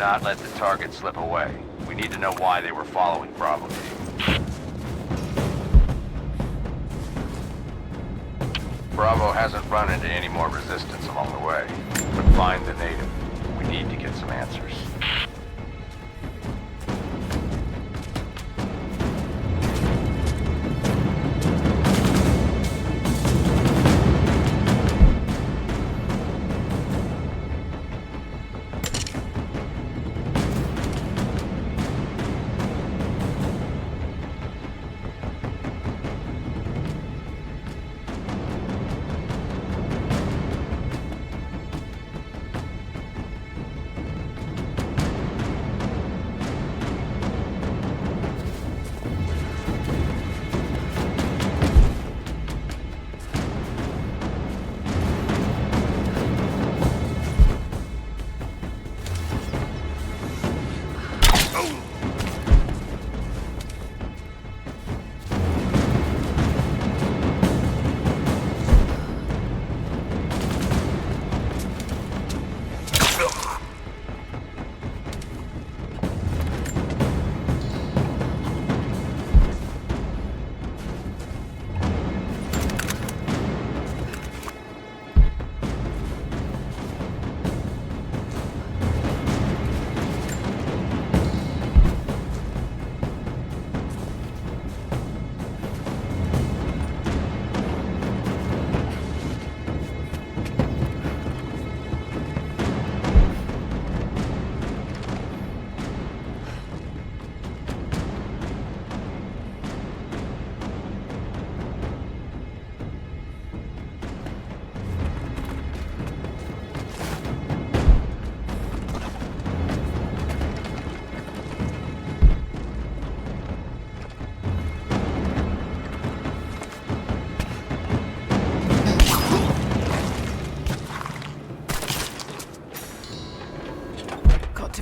not let the target slip away. We need to know why they were following Bravo team. Bravo hasn't run into any more resistance along the way. But find the native. We need to get some answers.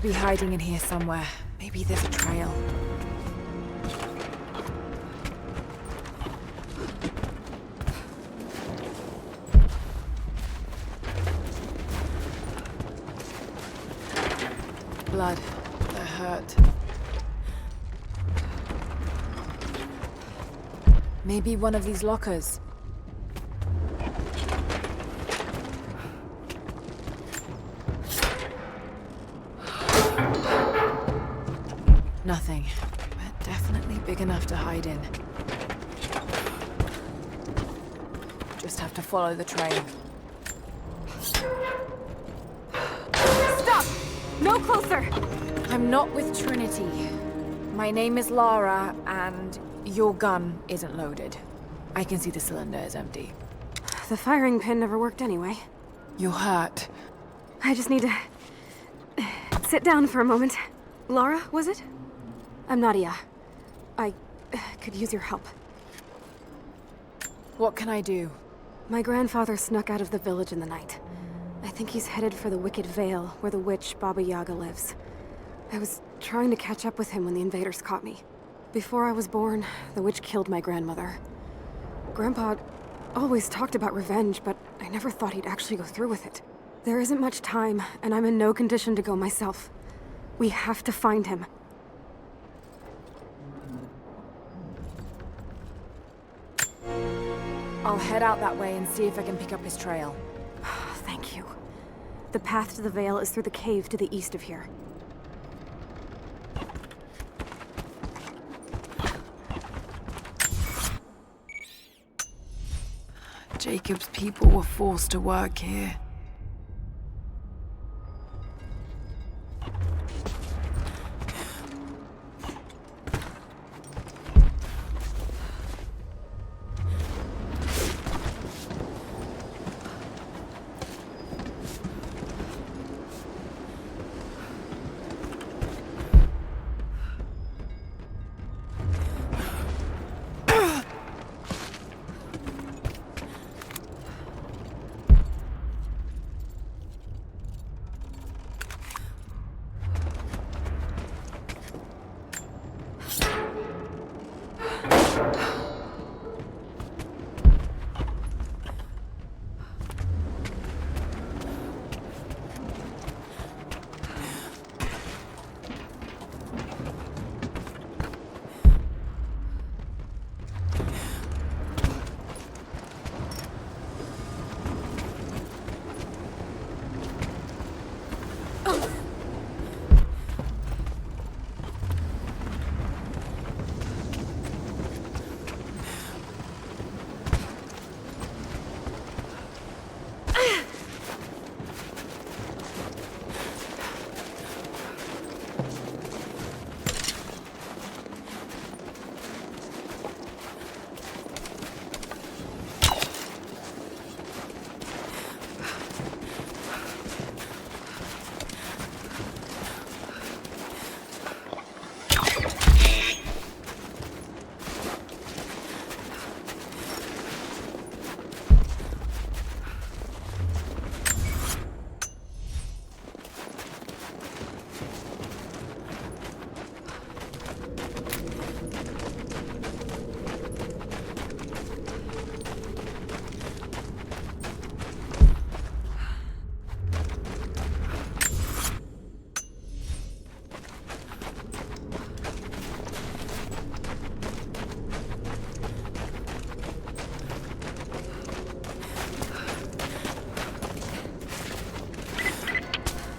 Be hiding in here somewhere. Maybe there's a trail. Blood. They're hurt. Maybe one of these lockers. Nothing, but definitely big enough to hide in. Just have to follow the trail. Stop! No closer! I'm not with Trinity. My name is Lara, and your gun isn't loaded. I can see the cylinder is empty. The firing pin never worked anyway. You're hurt. I just need to sit down for a moment. Lara, was it? I'm Nadia. I could use your help. What can I do? My grandfather snuck out of the village in the night. I think he's headed for the Wicked Vale, where the witch Baba Yaga lives. I was trying to catch up with him when the invaders caught me. Before I was born, the witch killed my grandmother. Grandpa always talked about revenge, but I never thought he'd actually go through with it. There isn't much time, and I'm in no condition to go myself. We have to find him. I'll head out that way and see if I can pick up his trail. Thank you. The path to the Vale is through the cave to the east of here. Jacob's people were forced to work here.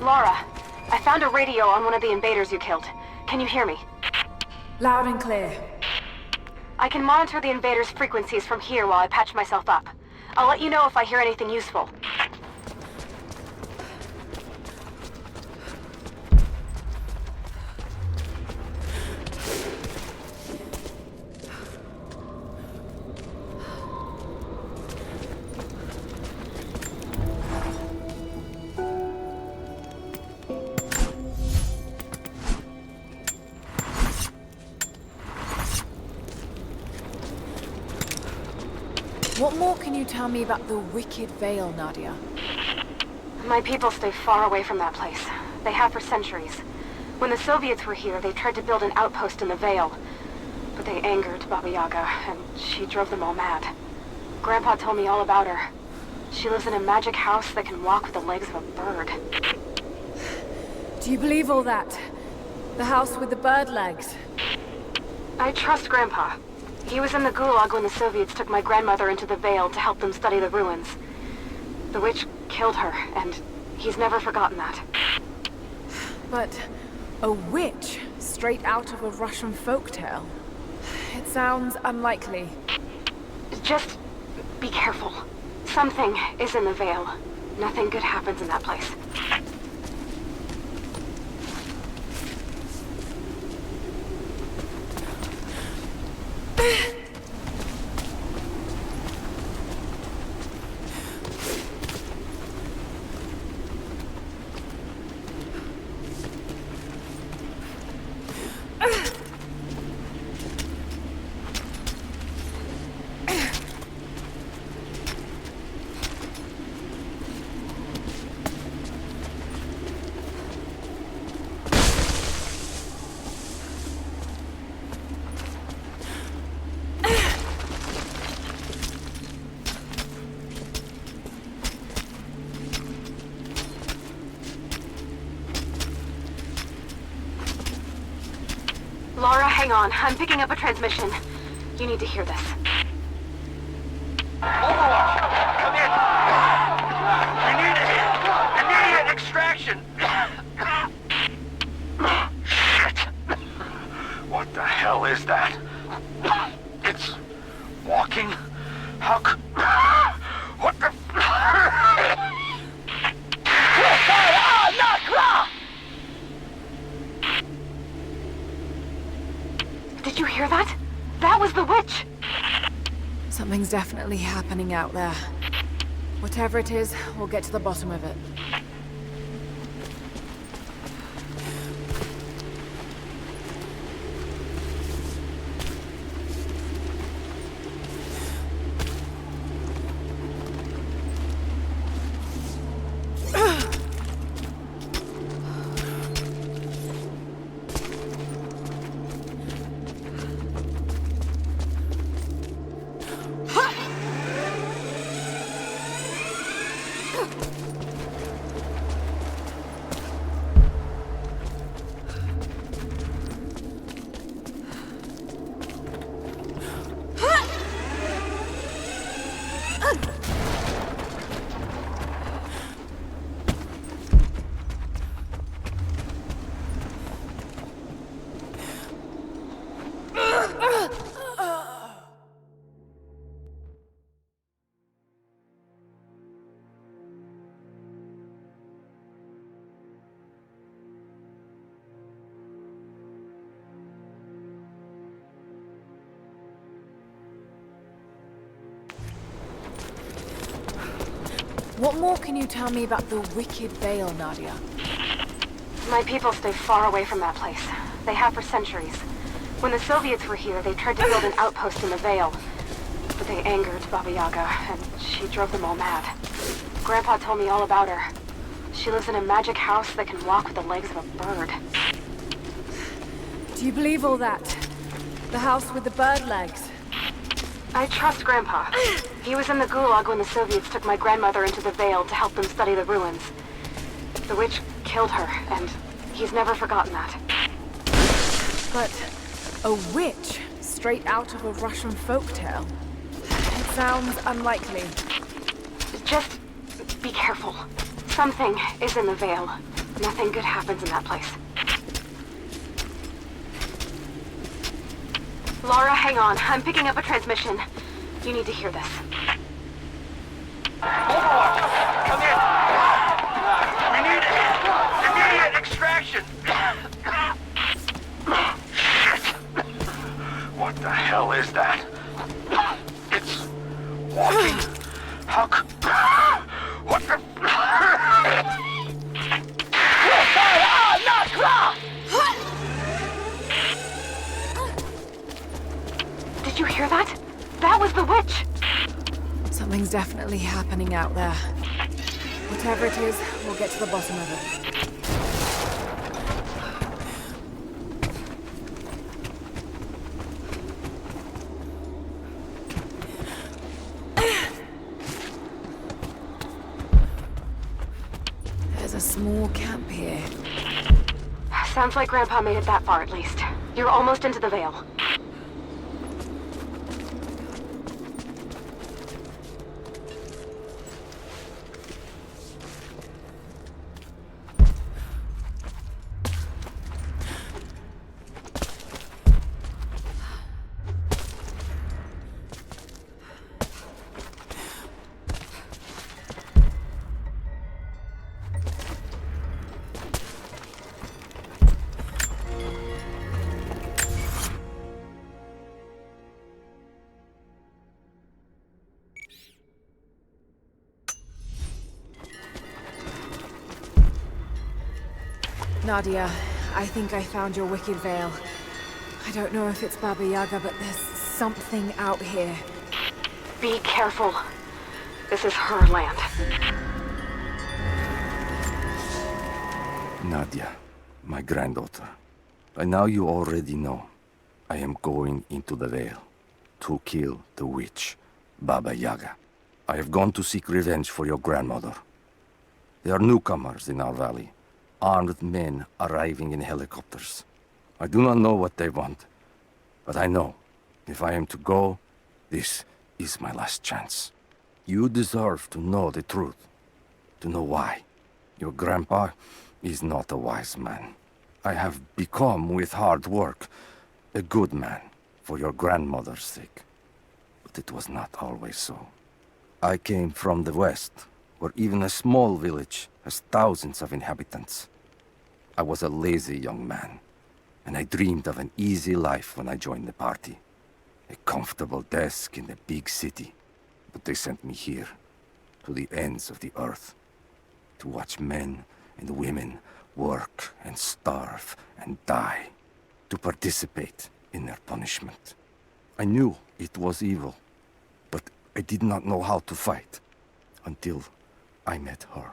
Lara, I found a radio on one of the invaders you killed. Can you hear me? Loud and clear. I can monitor the invaders' frequencies from here while I patch myself up. I'll let you know if I hear anything useful. What more can you tell me about the Wicked Veil, Nadia? My people stay far away from that place. They have for centuries. When the Soviets were here, they tried to build an outpost in the Veil. But they angered Baba Yaga, and she drove them all mad. Grandpa told me all about her. She lives in a magic house that can walk with the legs of a bird. Do you believe all that? The house with the bird legs? I trust Grandpa. He was in the Gulag when the Soviets took my grandmother into the Veil to help them study the ruins. The witch killed her, and he's never forgotten that. But a witch straight out of a Russian folktale? It sounds unlikely. Just be careful. Something is in the Veil. Nothing good happens in that place. Lara, hang on. I'm picking up a transmission. You need to hear this. Overwatch! Come in! We need immediate extraction! Shit! What the hell is that? It's walking? How could... What the... Did you hear that? That was the witch! Something's definitely happening out there. Whatever it is, we'll get to the bottom of it. What more can you tell me about the Wicked Vale, Nadia? My people stay far away from that place. They have for centuries. When the Soviets were here, they tried to build an outpost in the Vale. But they angered Baba Yaga, and she drove them all mad. Grandpa told me all about her. She lives in a magic house that can walk with the legs of a bird. Do you believe all that? The house with the bird legs? I trust Grandpa. He was in the Gulag when the Soviets took my grandmother into the Vale to help them study the ruins. The witch killed her, and he's never forgotten that. But a witch straight out of a Russian folktale? It sounds unlikely. Just be careful. Something is in the Vale. Nothing good happens in that place. Lara, hang on. I'm picking up a transmission. You need to hear this. Overwatch! Come in! We need immediate extraction! Shit! What the hell is that? It's walking. How could... What the... Did you hear that? That was the witch! Something's definitely happening out there. Whatever it is, we'll get to the bottom of it. There's a small camp here. Sounds like Grandpa made it that far at least. You're almost into the Vale. Nadia, I think I found your Wicked Vale. I don't know if it's Baba Yaga, but there's something out here. Be careful. This is her land. Nadia, my granddaughter. By now you already know. I am going into the Vale to kill the witch, Baba Yaga. I have gone to seek revenge for your grandmother. There are newcomers in our valley. Armed men arriving in helicopters. I do not know what they want, but I know if I am to go, this is my last chance. You deserve to know the truth, to know why. Your grandpa is not a wise man. I have become, with hard work, a good man for your grandmother's sake. But it was not always so. I came from the west, where even a small village has thousands of inhabitants. I was a lazy young man, and I dreamed of an easy life when I joined the party. A comfortable desk in a big city. But they sent me here, to the ends of the earth, to watch men and women work and starve and die, to participate in their punishment. I knew it was evil, but I did not know how to fight, until I met her.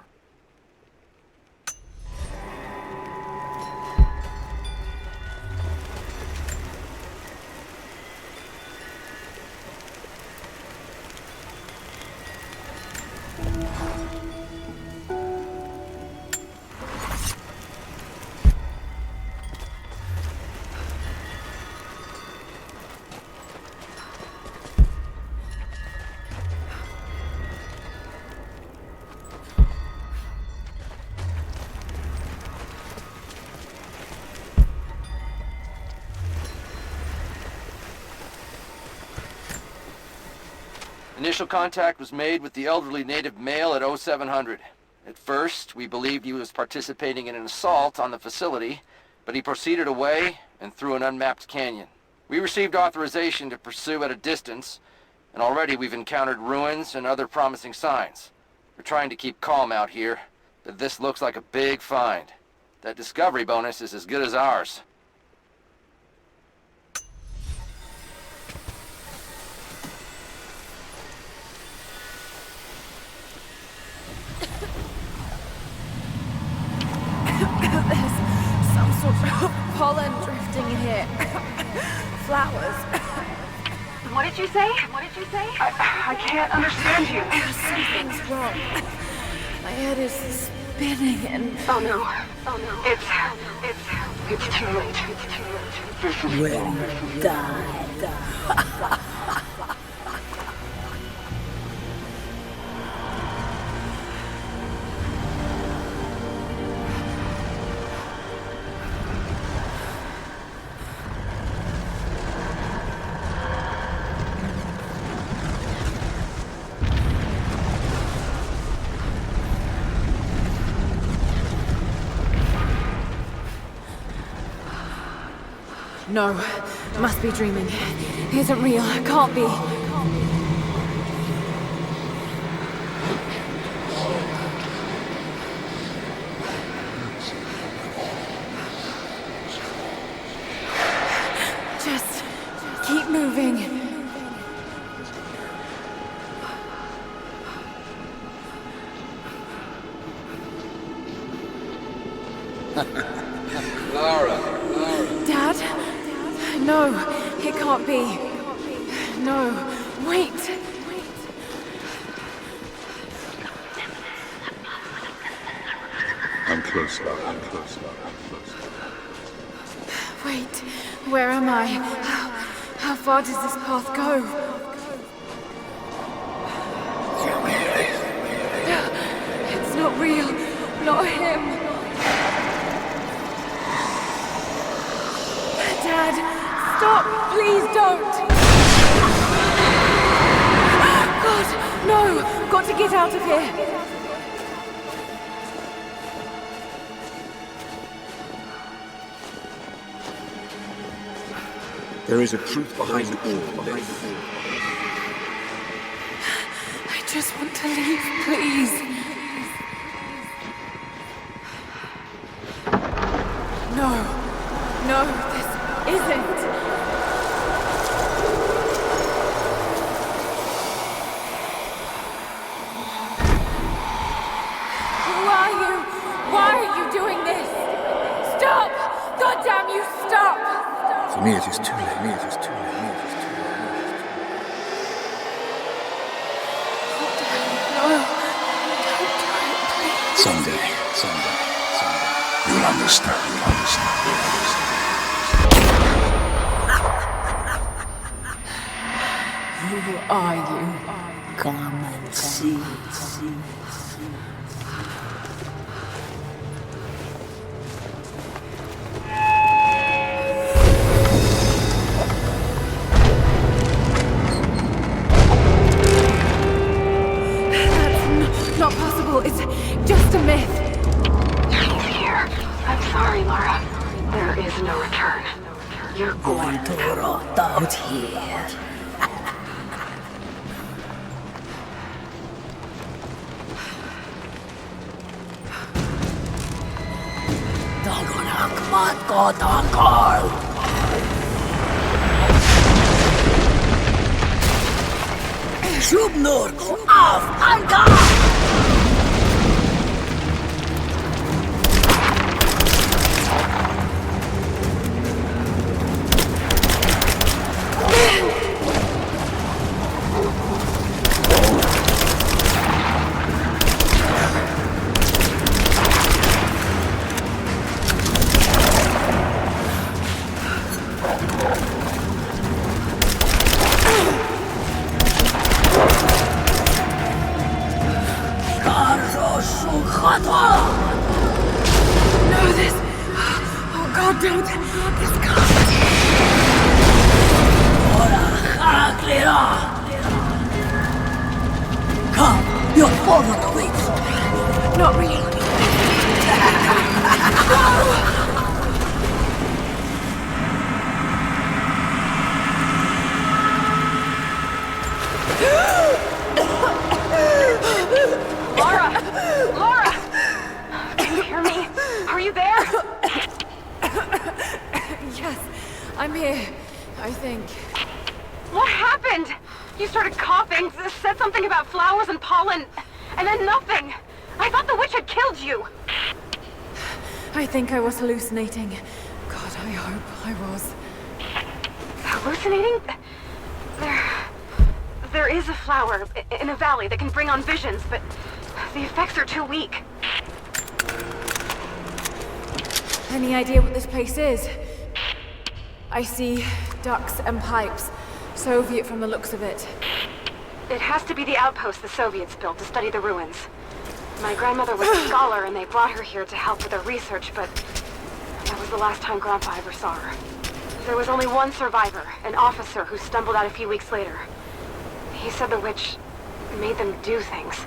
Initial contact was made with the elderly native male at 0700. At first, we believed he was participating in an assault on the facility, but he proceeded away and through an unmapped canyon. We received authorization to pursue at a distance, and already we've encountered ruins and other promising signs. We're trying to keep calm out here, but this looks like a big find. That discovery bonus is as good as ours. There's some sort of pollen drifting in here. Flowers. What did you say? What did you say? I can't understand you. Something's wrong. My head is spinning and... Oh no. Oh no. It's too late. It's too late. When you die. No, must be dreaming. Isn't real, can't be. Just keep moving. Lara. Dad? No, it can't be. No, wait. I'm close, Lara. I'm close, Lara. I'm close. Wait, where am I? How far does this path go? It's not real. Not him. Dad, stop! Please don't! God, no! Got to get out of here! There is a truth behind all this. I just want to leave, please. No, this isn't. Who are you? Why are you doing this? Stop! God damn you, stop! For me, it is too late. For me, it is too late. No, don't do it, please. Someday. You'll understand. Who are you? Come and see. That's not possible. It's just a myth. Here. I'm sorry, Lara. There is no return. You're Going to rot out here. Dagonak matko takol. Shubnurko af anka. No, this... Oh, God, don't. This can't. Come, your father awaits. Not real. Lara! I'm here, I think. What happened? You started coughing, said something about flowers and pollen, and then nothing. I thought the witch had killed you. I think I was hallucinating. God, I hope I was. Hallucinating? There is a flower in a valley that can bring on visions, but the effects are too weak. Any idea what this place is? I see ducks and pipes. Soviet from the looks of it. It has to be the outpost the Soviets built to study the ruins. My grandmother was a scholar and they brought her here to help with her research, but that was the last time Grandpa ever saw her. There was only one survivor, an officer who stumbled out a few weeks later. He said the witch made them do things.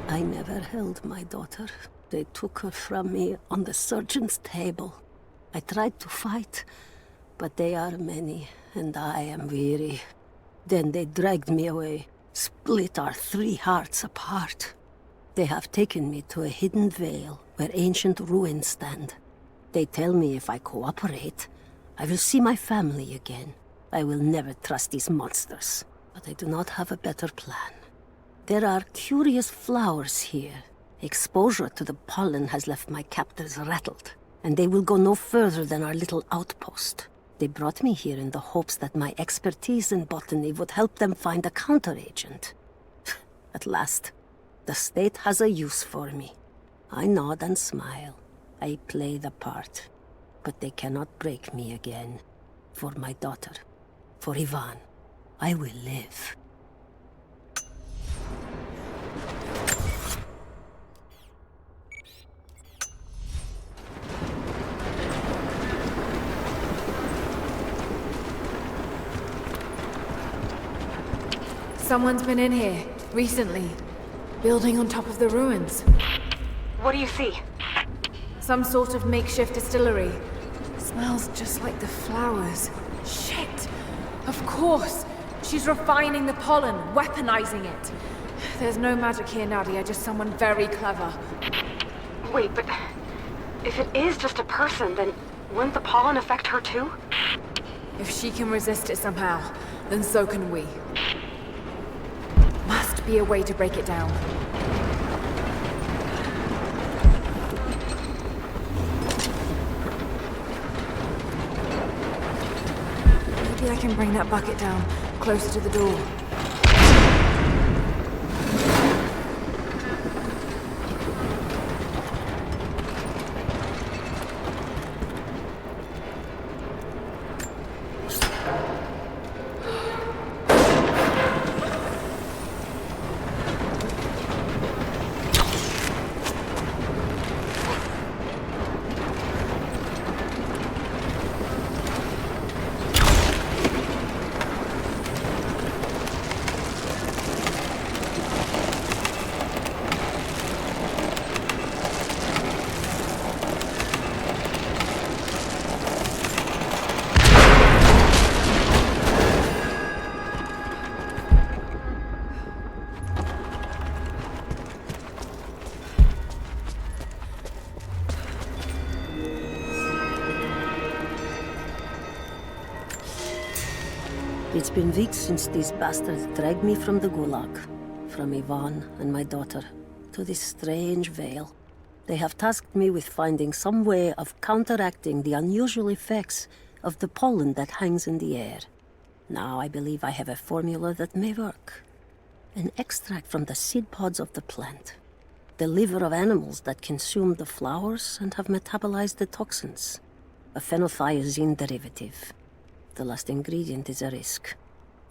I never held my daughter. They took her from me on the surgeon's table. I tried to fight, but they are many, and I am weary. Then they dragged me away, split our 3 hearts apart. They have taken me to a hidden vale where ancient ruins stand. They tell me if I cooperate, I will see my family again. I will never trust these monsters, but I do not have a better plan. There are curious flowers here. Exposure to the pollen has left my captors rattled, and they will go no further than our little outpost. They brought me here in the hopes that my expertise in botany would help them find a counteragent. At last, the state has a use for me. I nod and smile. I play the part. But they cannot break me again. For my daughter, for Ivan, I will live. Someone's been in here, recently. Building on top of the ruins. What do you see? Some sort of makeshift distillery. Smells just like the flowers. Shit! Of course! She's refining the pollen, weaponizing it. There's no magic here, Nadia, just someone very clever. Wait, but if it is just a person, then wouldn't the pollen affect her too? If she can resist it somehow, then so can we. Must be a way to break it down. Maybe I can bring that bucket down, closer to the door. It's been weeks since these bastards dragged me from the gulag, from Ivan and my daughter, to this strange vale. They have tasked me with finding some way of counteracting the unusual effects of the pollen that hangs in the air. Now I believe I have a formula that may work. An extract from the seed pods of the plant. The liver of animals that consume the flowers and have metabolized the toxins. A phenothiazine derivative. The last ingredient is a risk.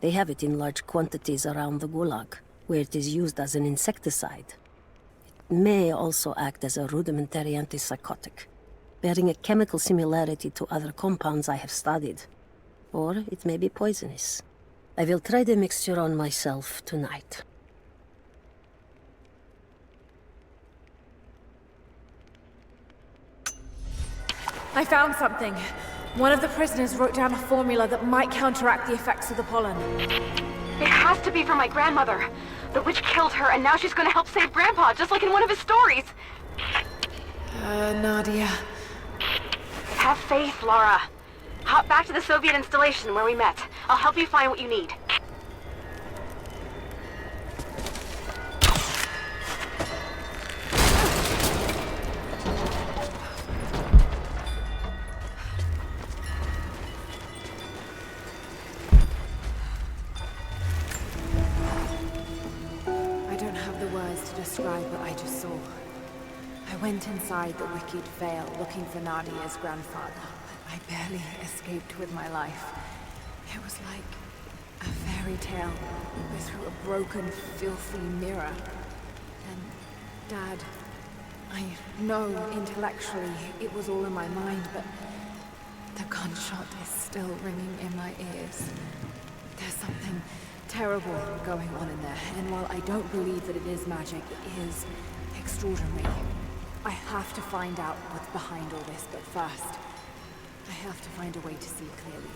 They have it in large quantities around the Gulag, where it is used as an insecticide. It may also act as a rudimentary antipsychotic, bearing a chemical similarity to other compounds I have studied. Or it may be poisonous. I will try the mixture on myself tonight. I found something. One of the prisoners wrote down a formula that might counteract the effects of the pollen. It has to be from my grandmother. The witch killed her, and now she's gonna help save Grandpa, just like in one of his stories. Nadia. Have faith, Lara. Hop back to the Soviet installation where we met. I'll help you find what you need. I don't have the words to describe what I just saw. I went inside the wicked veil looking for Nadia's grandfather, but I barely escaped with my life. It was like a fairy tale, but through a broken, filthy mirror. And Dad, I know intellectually it was all in my mind, but the gunshot is still ringing in my ears. There's something terrible going on in there, and while I don't believe that it is magic, it is extraordinary. I have to find out what's behind all this, but first, I have to find a way to see clearly.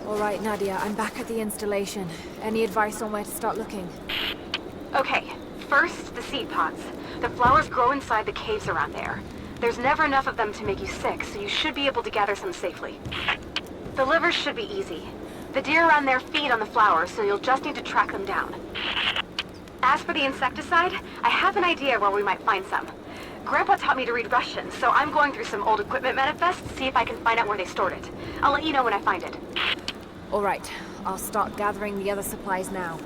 All right, Nadia, I'm back at the installation. Any advice on where to start looking? Okay, first, the seed pods. The flowers grow inside the caves around there. There's never enough of them to make you sick, so you should be able to gather some safely. The livers should be easy. The deer around there feed on the flowers, so you'll just need to track them down. As for the insecticide, I have an idea where we might find some. Grandpa taught me to read Russian, so I'm going through some old equipment manifests to see if I can find out where they stored it. I'll let you know when I find it. All right, I'll start gathering the other supplies now.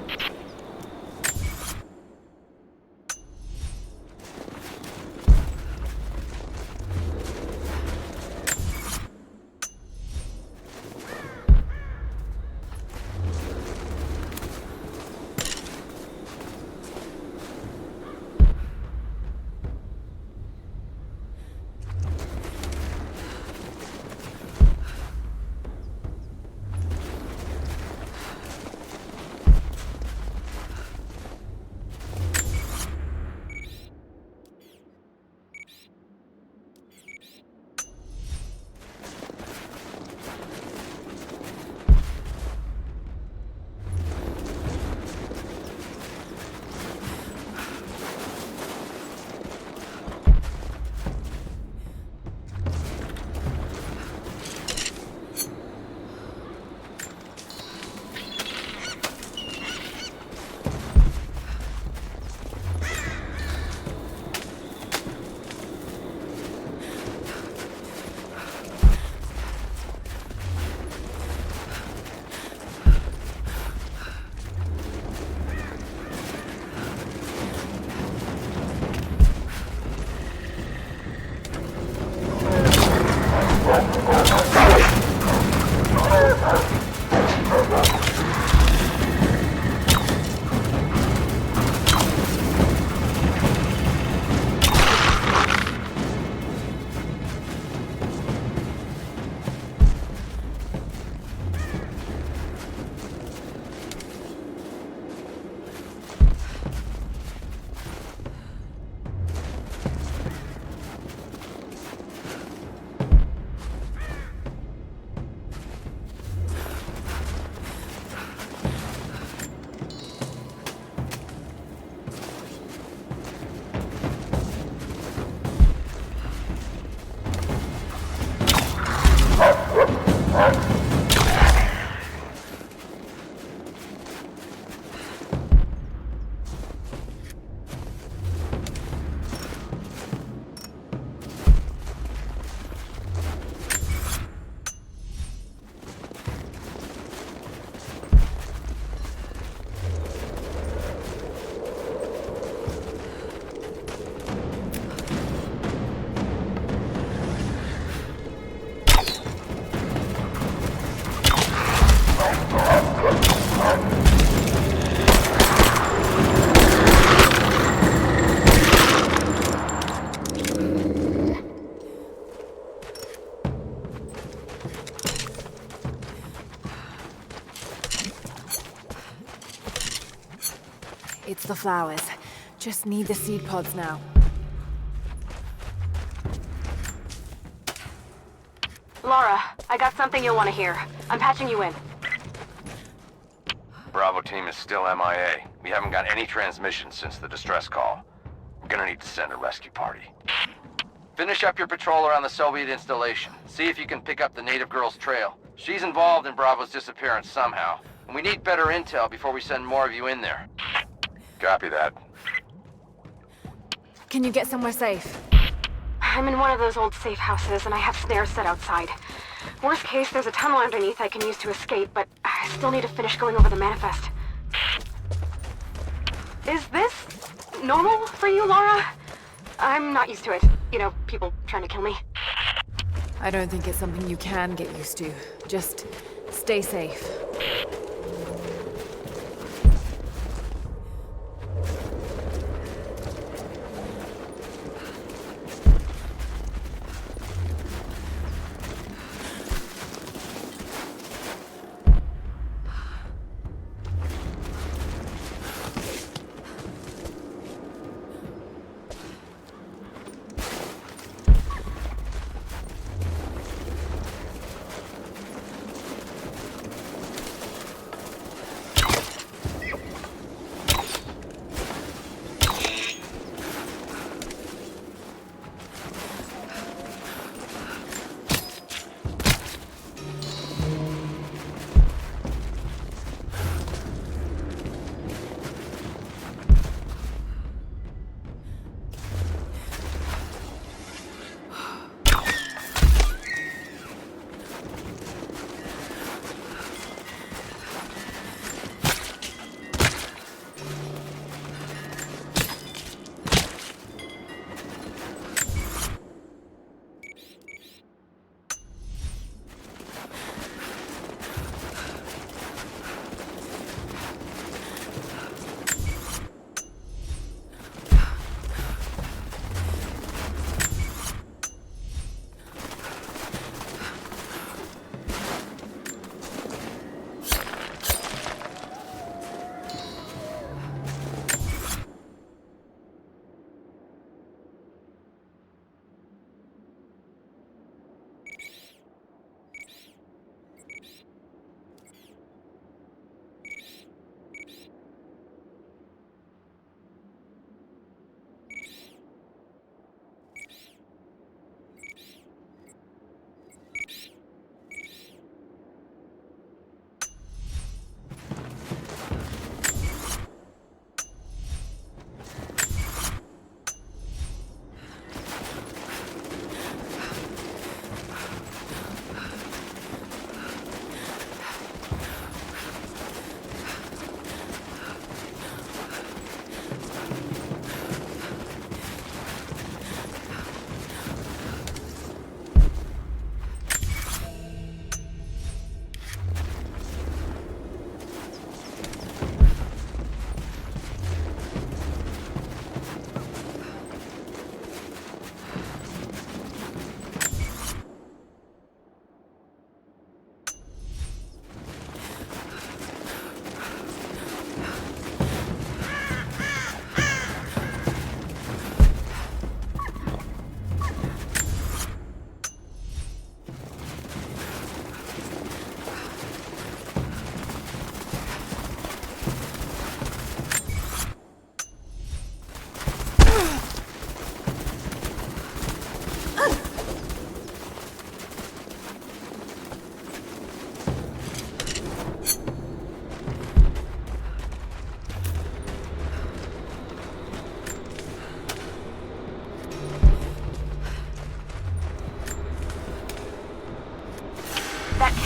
It's the flowers. Just need the seed pods now. Lara, I got something you'll want to hear. I'm patching you in. Bravo team is still MIA. We haven't got any transmissions since the distress call. We're gonna need to send a rescue party. Finish up your patrol around the Soviet installation. See if you can pick up the native girl's trail. She's involved in Bravo's disappearance somehow, and we need better intel before we send more of you in there. Copy that. Can you get somewhere safe? I'm in one of those old safe houses, and I have snares set outside. Worst case, there's a tunnel underneath I can use to escape, but I still need to finish going over the manifest. Is this normal for you, Lara? I'm not used to it. You know, people trying to kill me. I don't think it's something you can get used to. Just stay safe.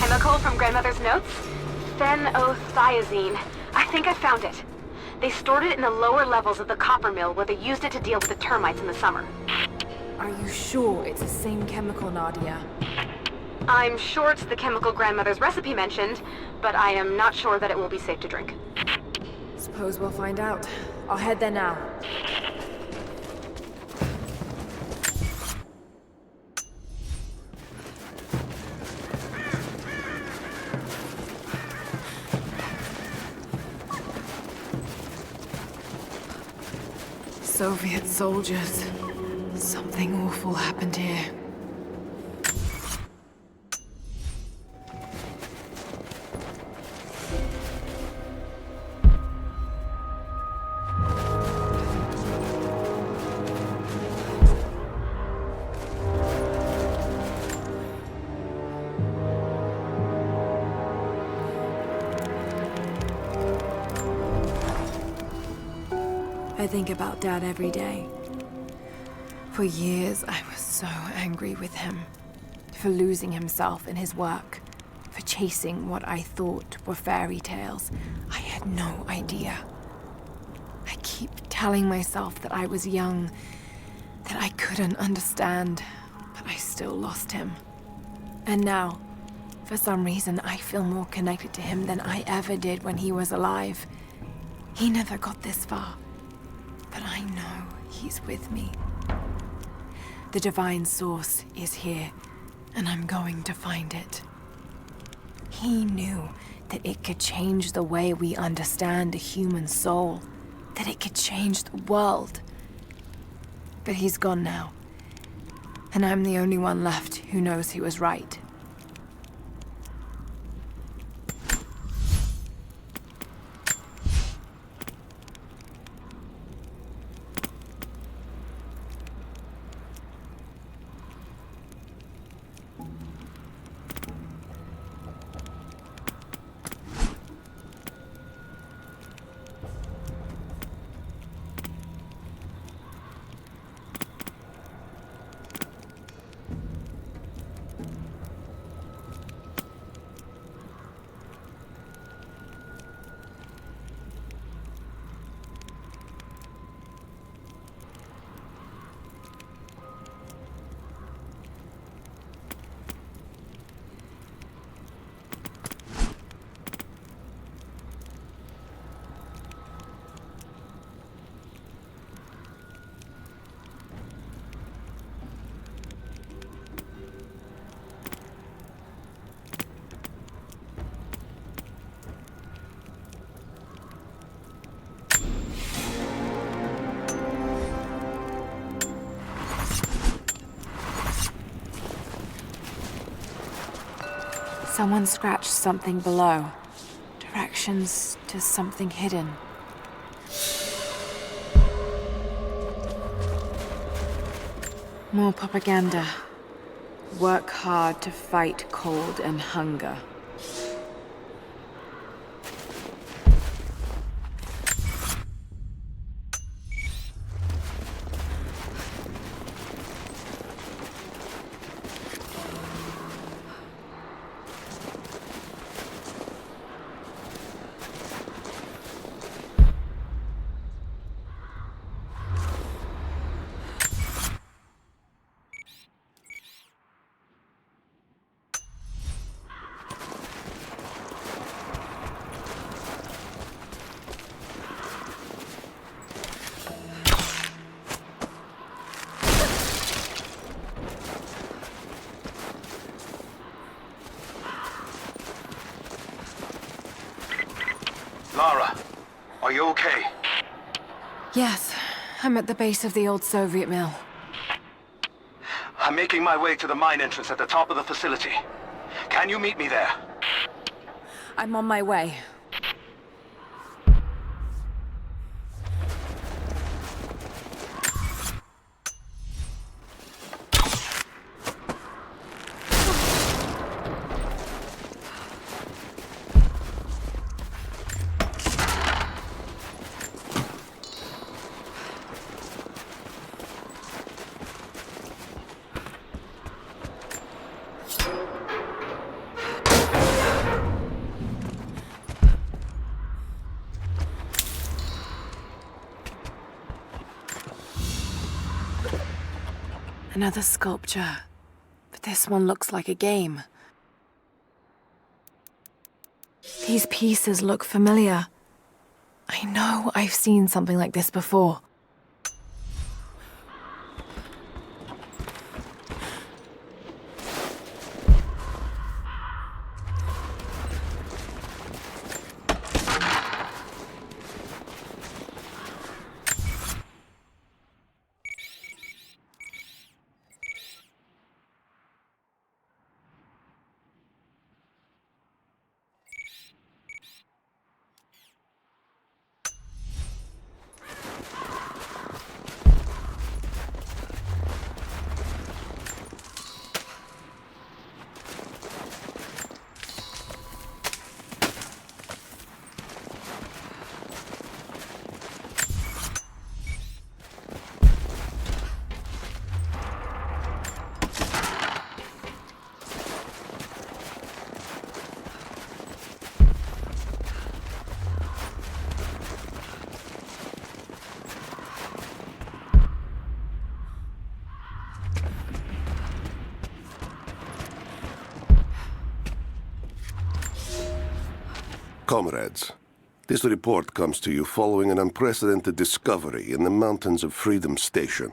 Chemical from Grandmother's notes? Phenothiazine. I think I found it. They stored it in the lower levels of the copper mill where they used it to deal with the termites in the summer. Are you sure it's the same chemical, Nadia? I'm sure it's the chemical Grandmother's recipe mentioned, but I am not sure that it will be safe to drink. Suppose we'll find out. I'll head there now. Soviet soldiers. Something awful happened here. I think about Dad every day. For years, I was so angry with him. For losing himself in his work. For chasing what I thought were fairy tales. I had no idea. I keep telling myself that I was young, that I couldn't understand, but I still lost him. And now, for some reason, I feel more connected to him than I ever did when he was alive. He never got this far. But I know he's with me. The divine source is here, and I'm going to find it. He knew that it could change the way we understand a human soul, that it could change the world. But he's gone now, and I'm the only one left who knows he was right. Someone scratched something below. Directions to something hidden. More propaganda. Work hard to fight cold and hunger. Lara, are you okay? Yes, I'm at the base of the old Soviet mill. I'm making my way to the mine entrance at the top of the facility. Can you meet me there? I'm on my way. Another sculpture, but this one looks like a game. These pieces look familiar. I know I've seen something like this before. Comrades, this report comes to you following an unprecedented discovery in the mountains of Freedom Station.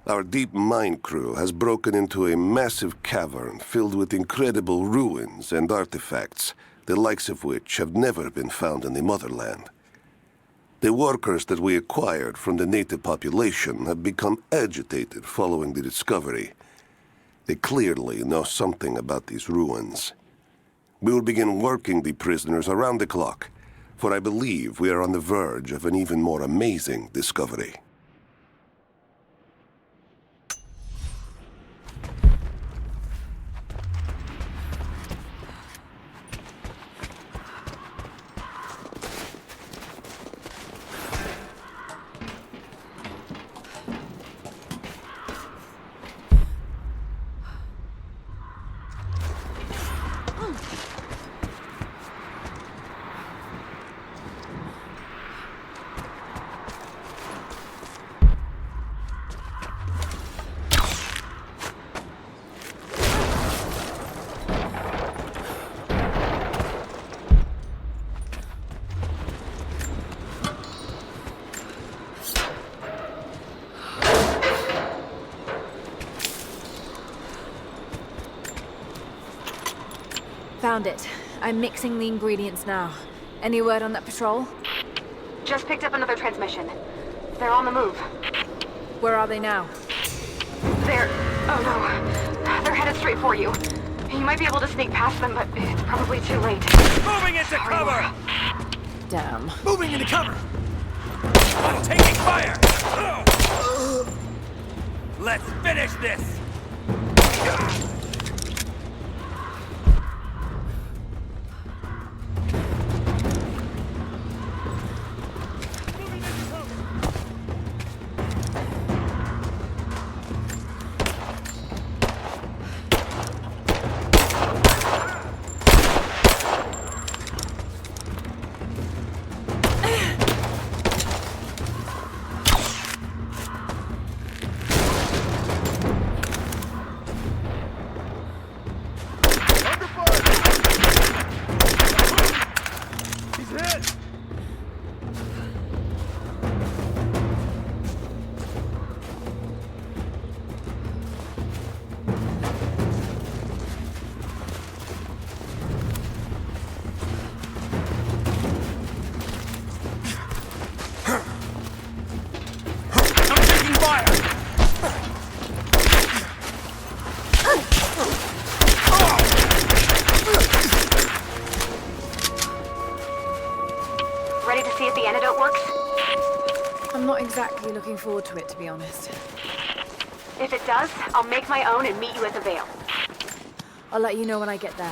Our deep mine crew has broken into a massive cavern filled with incredible ruins and artifacts, the likes of which have never been found in the motherland. The workers that we acquired from the native population have become agitated following the discovery. They clearly know something about these ruins. We will begin working the prisoners around the clock, for I believe we are on the verge of an even more amazing discovery. Found it. I'm mixing the ingredients now. Any word on that patrol? Just picked up another transmission. They're on the move. Where are they now? They're... oh no. They're headed straight for you. You might be able to sneak past them, but it's probably too late. Moving into cover! Damn. Moving into cover! I'm taking fire! Let's finish this! Ready to see if the antidote works? I'm not exactly looking forward to it, to be honest. If it does, I'll make my own and meet you at the Vale. I'll let you know when I get there.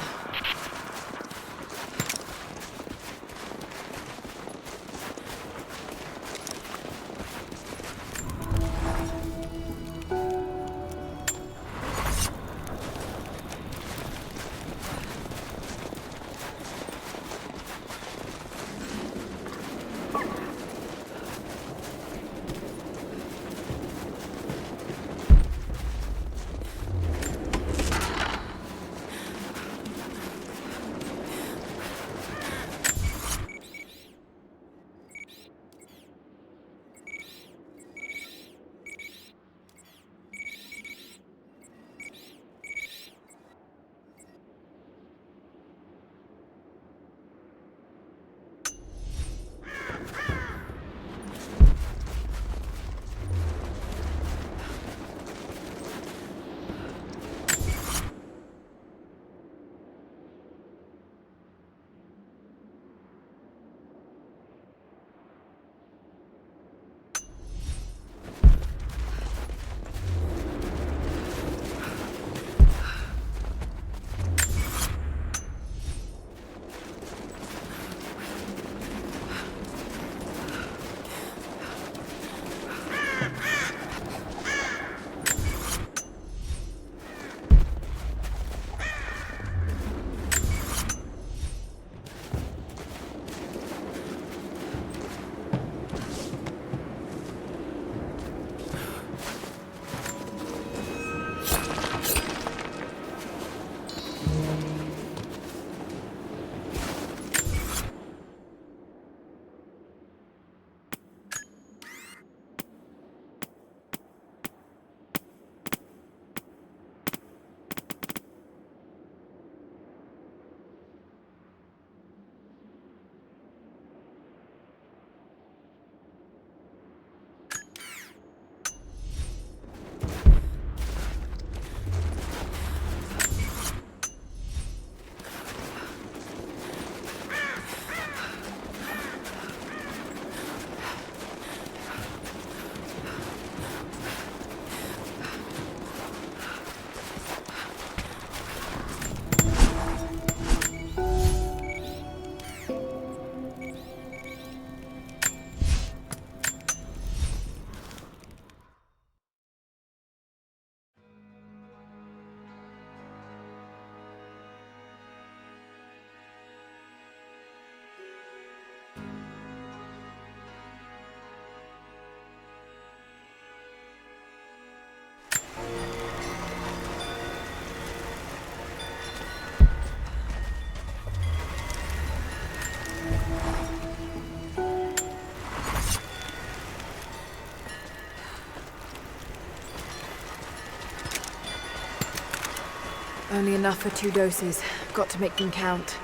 Only enough for 2 doses. Got to make them count.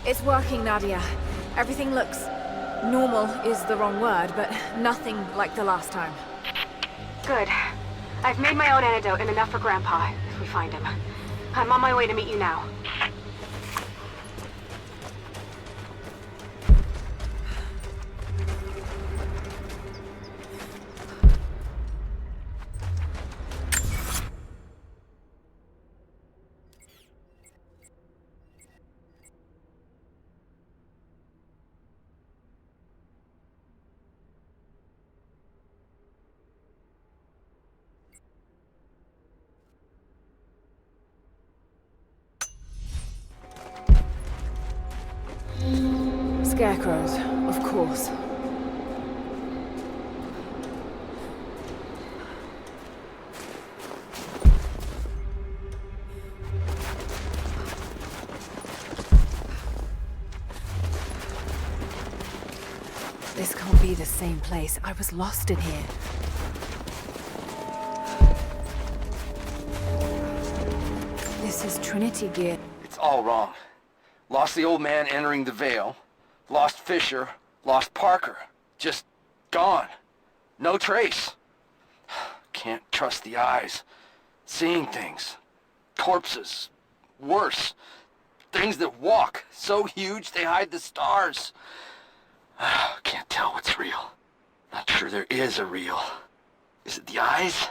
It's working, Nadia. Everything looks... normal is the wrong word, but nothing like the last time. Good. I've made my own antidote and enough for Grandpa, if we find him. I'm on my way to meet you now. Scarecrows, of course. This can't be the same place. I was lost in here. This is Trinity gear. It's all wrong. Lost the old man entering the Vale. Lost Fisher. Lost Parker. Just gone. No trace. Can't trust the eyes. Seeing things. Corpses. Worse. Things that walk. So huge they hide the stars. Can't tell what's real. Not sure there is a real. Is it the eyes?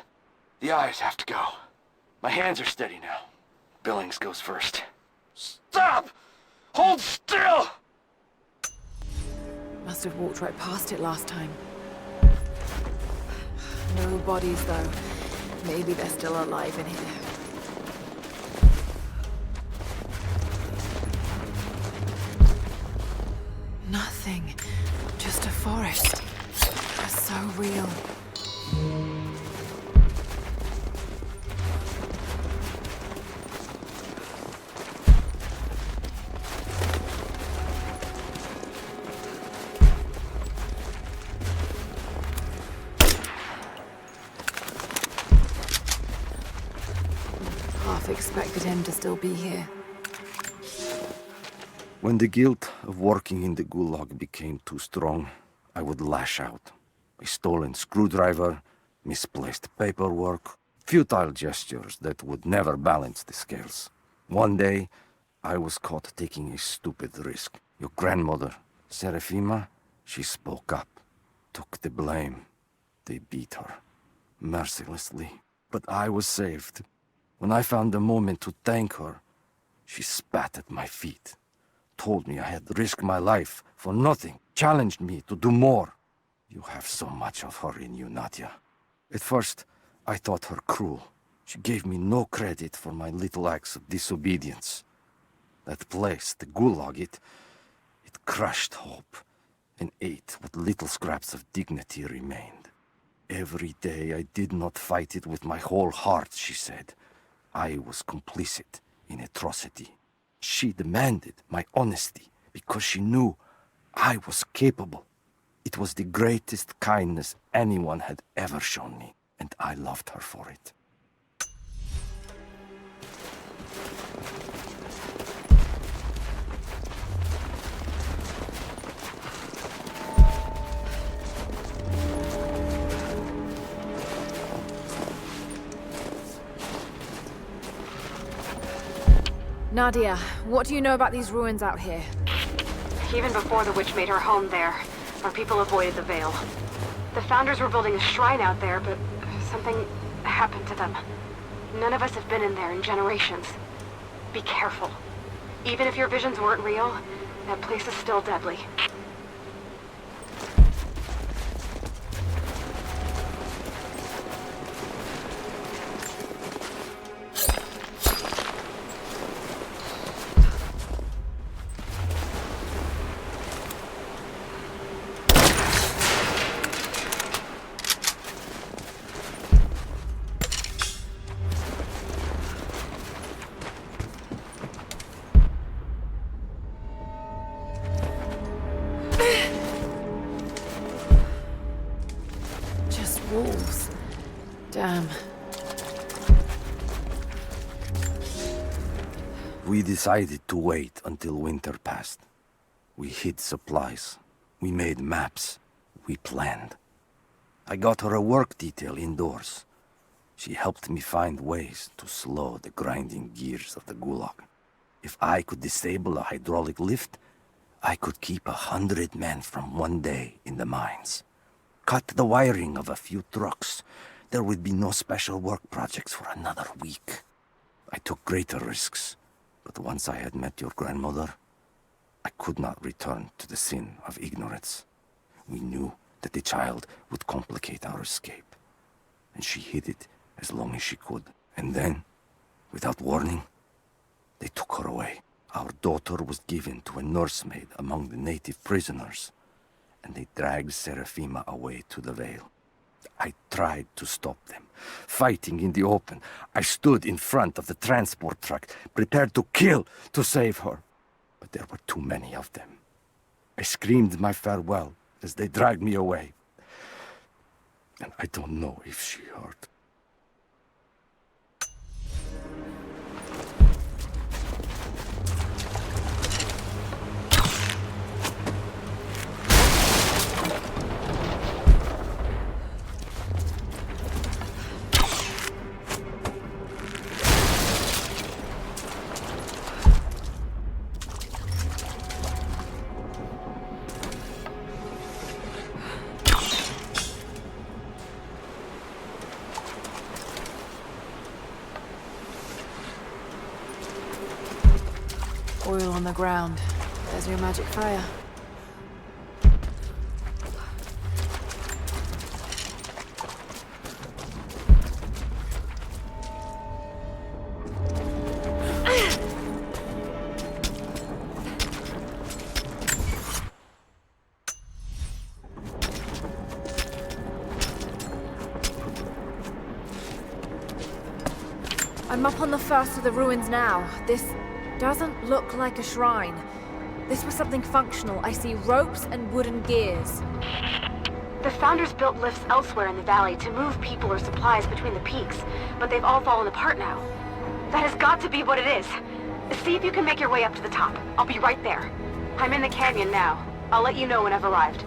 The eyes have to go. My hands are steady now. Billings goes first. Stop! Hold still! Must have walked right past it last time. No bodies, though. Maybe they're still alive in here. Nothing. Just a forest. That's so real. Half expected him to still be here. When the guilt of working in the gulag became too strong, I would lash out. A stolen screwdriver, misplaced paperwork, futile gestures that would never balance the scales. One day, I was caught taking a stupid risk. Your grandmother, Serafima, she spoke up, took the blame. They beat her, mercilessly. But I was saved. When I found the moment to thank her, she spat at my feet. Told me I had risked my life for nothing, challenged me to do more. You have so much of her in you, Nadia. At first, I thought her cruel. She gave me no credit for my little acts of disobedience. That place, the gulag, it crushed hope and ate what little scraps of dignity remained. Every day I did not fight it with my whole heart, she said. I was complicit in atrocity. She demanded my honesty because she knew I was capable. It was the greatest kindness anyone had ever shown me, and I loved her for it. Nadia, what do you know about these ruins out here? Even before the witch made her home there, our people avoided the Vale. The founders were building a shrine out there, but something happened to them. None of us have been in there in generations. Be careful. Even if your visions weren't real, that place is still deadly. wolves. Damn. We decided to wait until winter passed. We hid supplies. We made maps. We planned. I got her a work detail indoors. She helped me find ways to slow the grinding gears of the gulag. If I could disable a hydraulic lift, I could keep 100 men from one day in the mines. Cut the wiring of a few trucks. There would be no special work projects for another week. I took greater risks, but once I had met your grandmother, I could not return to the sin of ignorance. We knew that the child would complicate our escape, and she hid it as long as she could. And then, without warning, they took her away. Our daughter was given to a nursemaid among the native prisoners, and they dragged Seraphima away to the Vale. I tried to stop them, fighting in the open. I stood in front of the transport truck, prepared to kill to save her. But there were too many of them. I screamed my farewell as they dragged me away. And I don't know if she heard. Oil on the ground. There's your magic fire. I'm up on the first of the ruins now. This doesn't look like a shrine. This was something functional. I see ropes and wooden gears. The Founders built lifts elsewhere in the valley to move people or supplies between the peaks, but they've all fallen apart now. That has got to be what it is. See if you can make your way up to the top. I'll be right there. I'm in the canyon now. I'll let you know when I've arrived.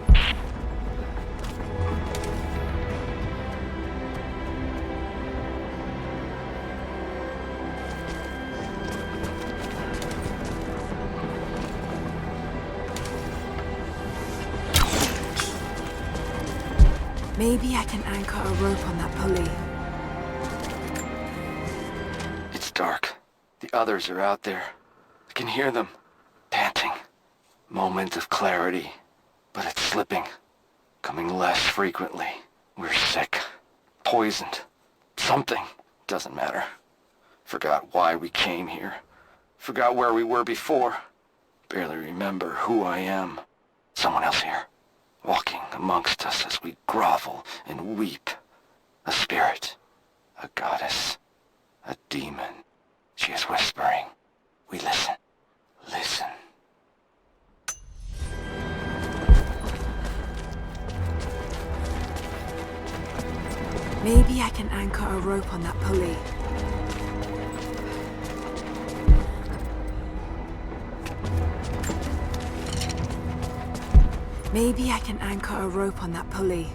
Maybe I can anchor a rope on that pulley. It's dark. The others are out there. I can hear them, panting. Moment of clarity, but it's slipping. Coming less frequently. We're sick. Poisoned. Something. Doesn't matter. Forgot why we came here. Forgot where we were before. Barely remember who I am. Someone else here. Walking amongst us as we grovel and weep. A spirit. A goddess. A demon. She is whispering. We listen. Listen. Maybe I can anchor a rope on that pulley. Maybe I can anchor a rope on that pulley.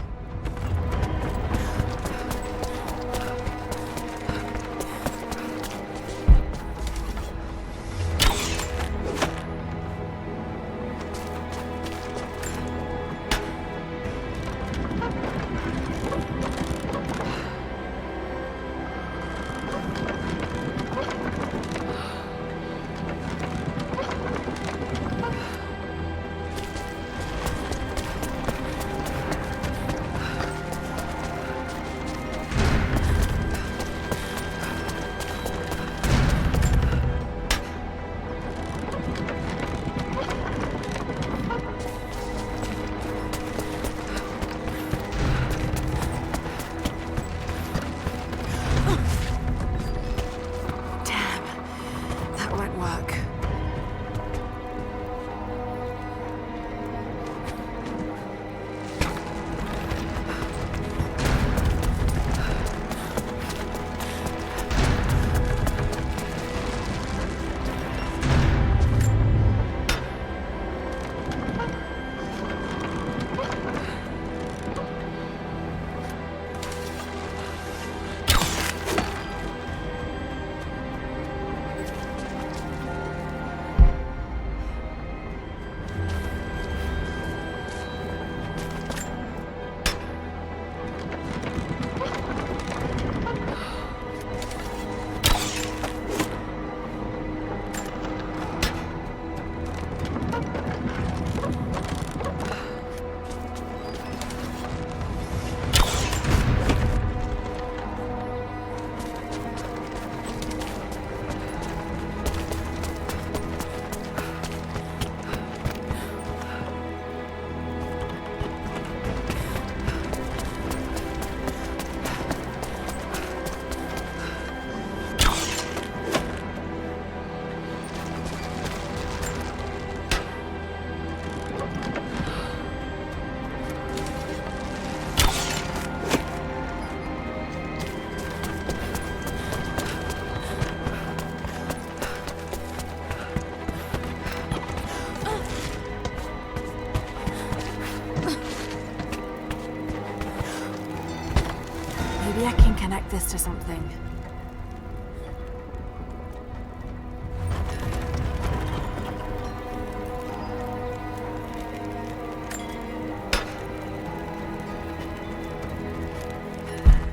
Maybe I can connect this to something.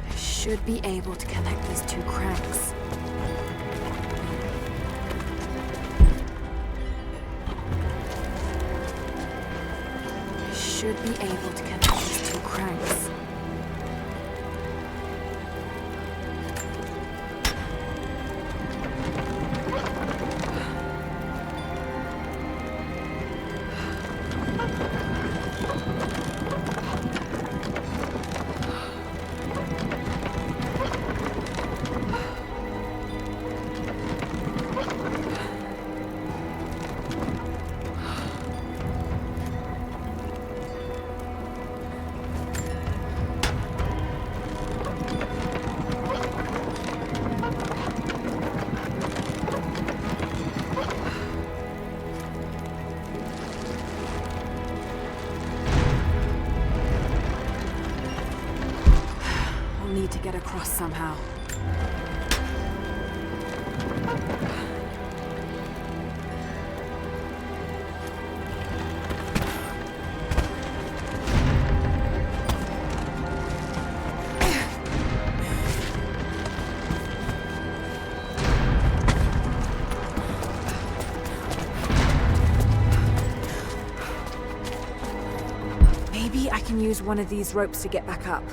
I should be able to connect these two cranks. I should be able to connect these two cranks. Need to get across somehow. Maybe I can use one of these ropes to get back up.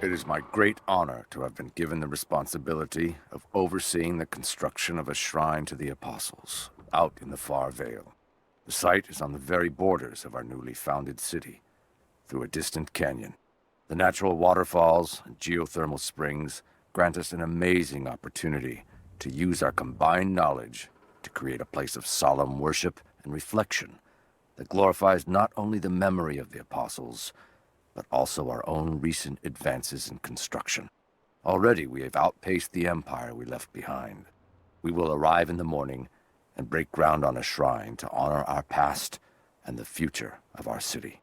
It is my great honor to have been given the responsibility of overseeing the construction of a shrine to the apostles out in the far vale. The site is on the very borders of our newly founded city, through a distant canyon. The natural waterfalls and geothermal springs grant us an amazing opportunity to use our combined knowledge to create a place of solemn worship and reflection that glorifies not only the memory of the apostles, but also our own recent advances in construction. Already we have outpaced the empire we left behind. We will arrive in the morning and break ground on a shrine to honor our past and the future of our city.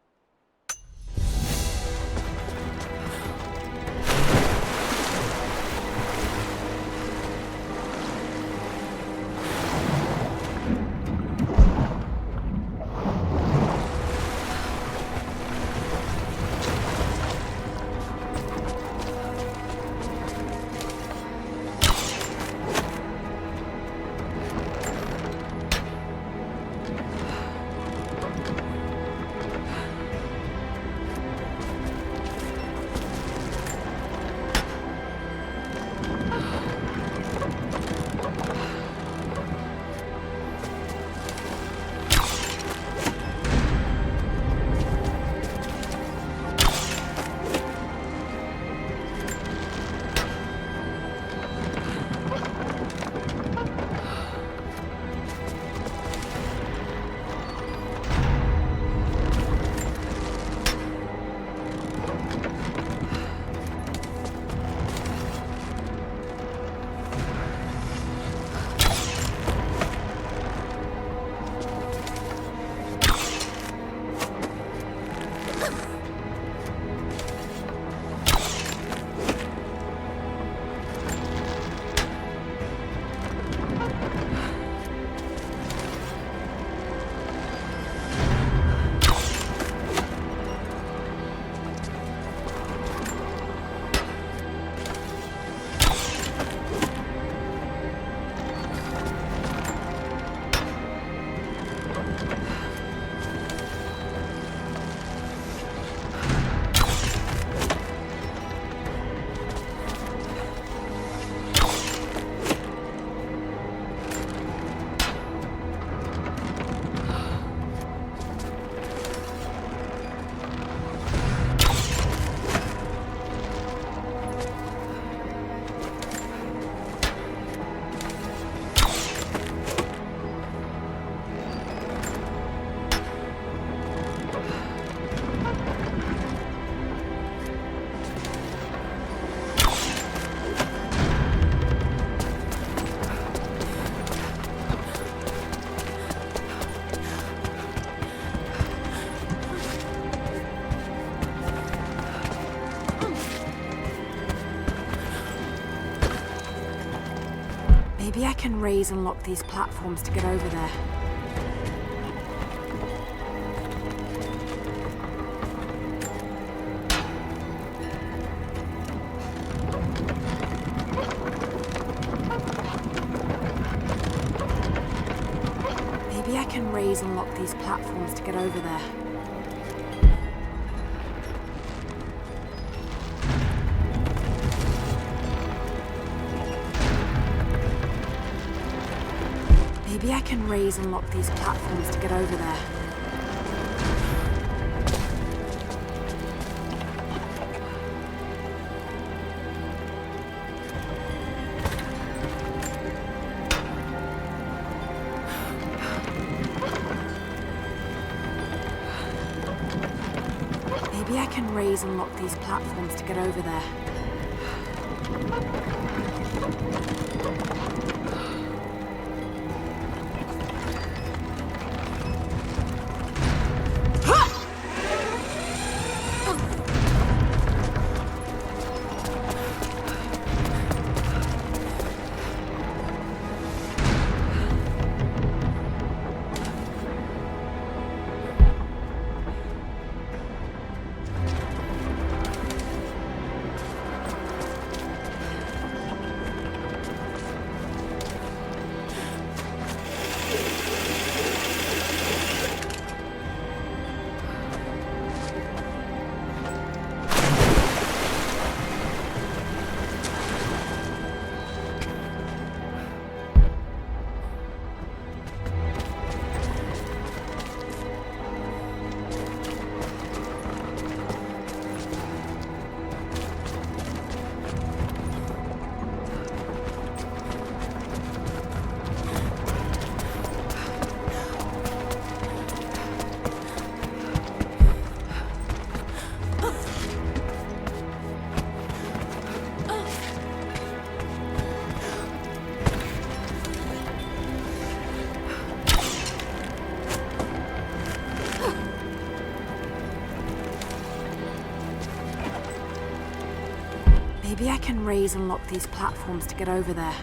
Maybe I can raise and lock these platforms to get over there. Maybe I can raise and lock these platforms to get over there. Maybe I can raise and lock these platforms to get over there. Maybe I can raise and lock these platforms to get over there. Maybe I can raise and lock these platforms to get over there.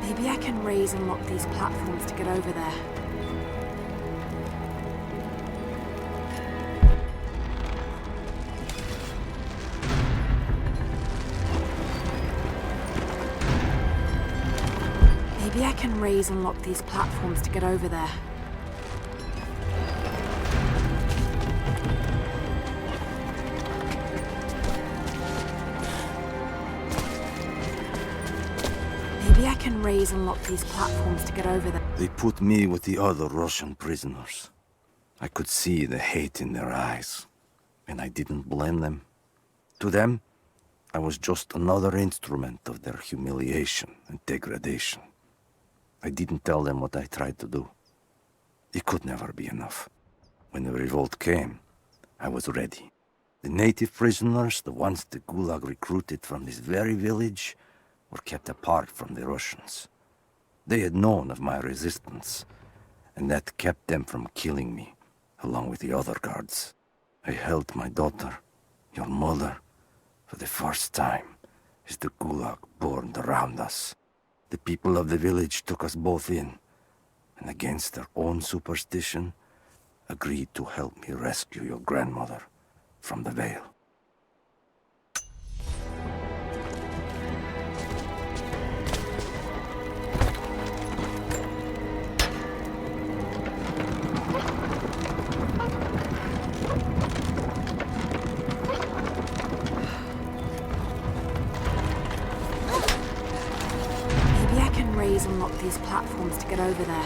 Maybe I can raise and lock these platforms to get over there. Maybe I can raise and lock these platforms to get over there. Maybe I can raise and lock these platforms to get over there. They put me with the other Russian prisoners. I could see the hate in their eyes, and I didn't blame them. To them, I was just another instrument of their humiliation and degradation. I didn't tell them what I tried to do. It could never be enough. When the revolt came, I was ready. The native prisoners, the ones the Gulag recruited from this very village, were kept apart from the Russians. They had known of my resistance, and that kept them from killing me, along with the other guards. I held my daughter, your mother, for the first time as the Gulag burned around us. The people of the village took us both in, and against their own superstition, agreed to help me rescue your grandmother from the Veil. Raise and lock these platforms to get over there.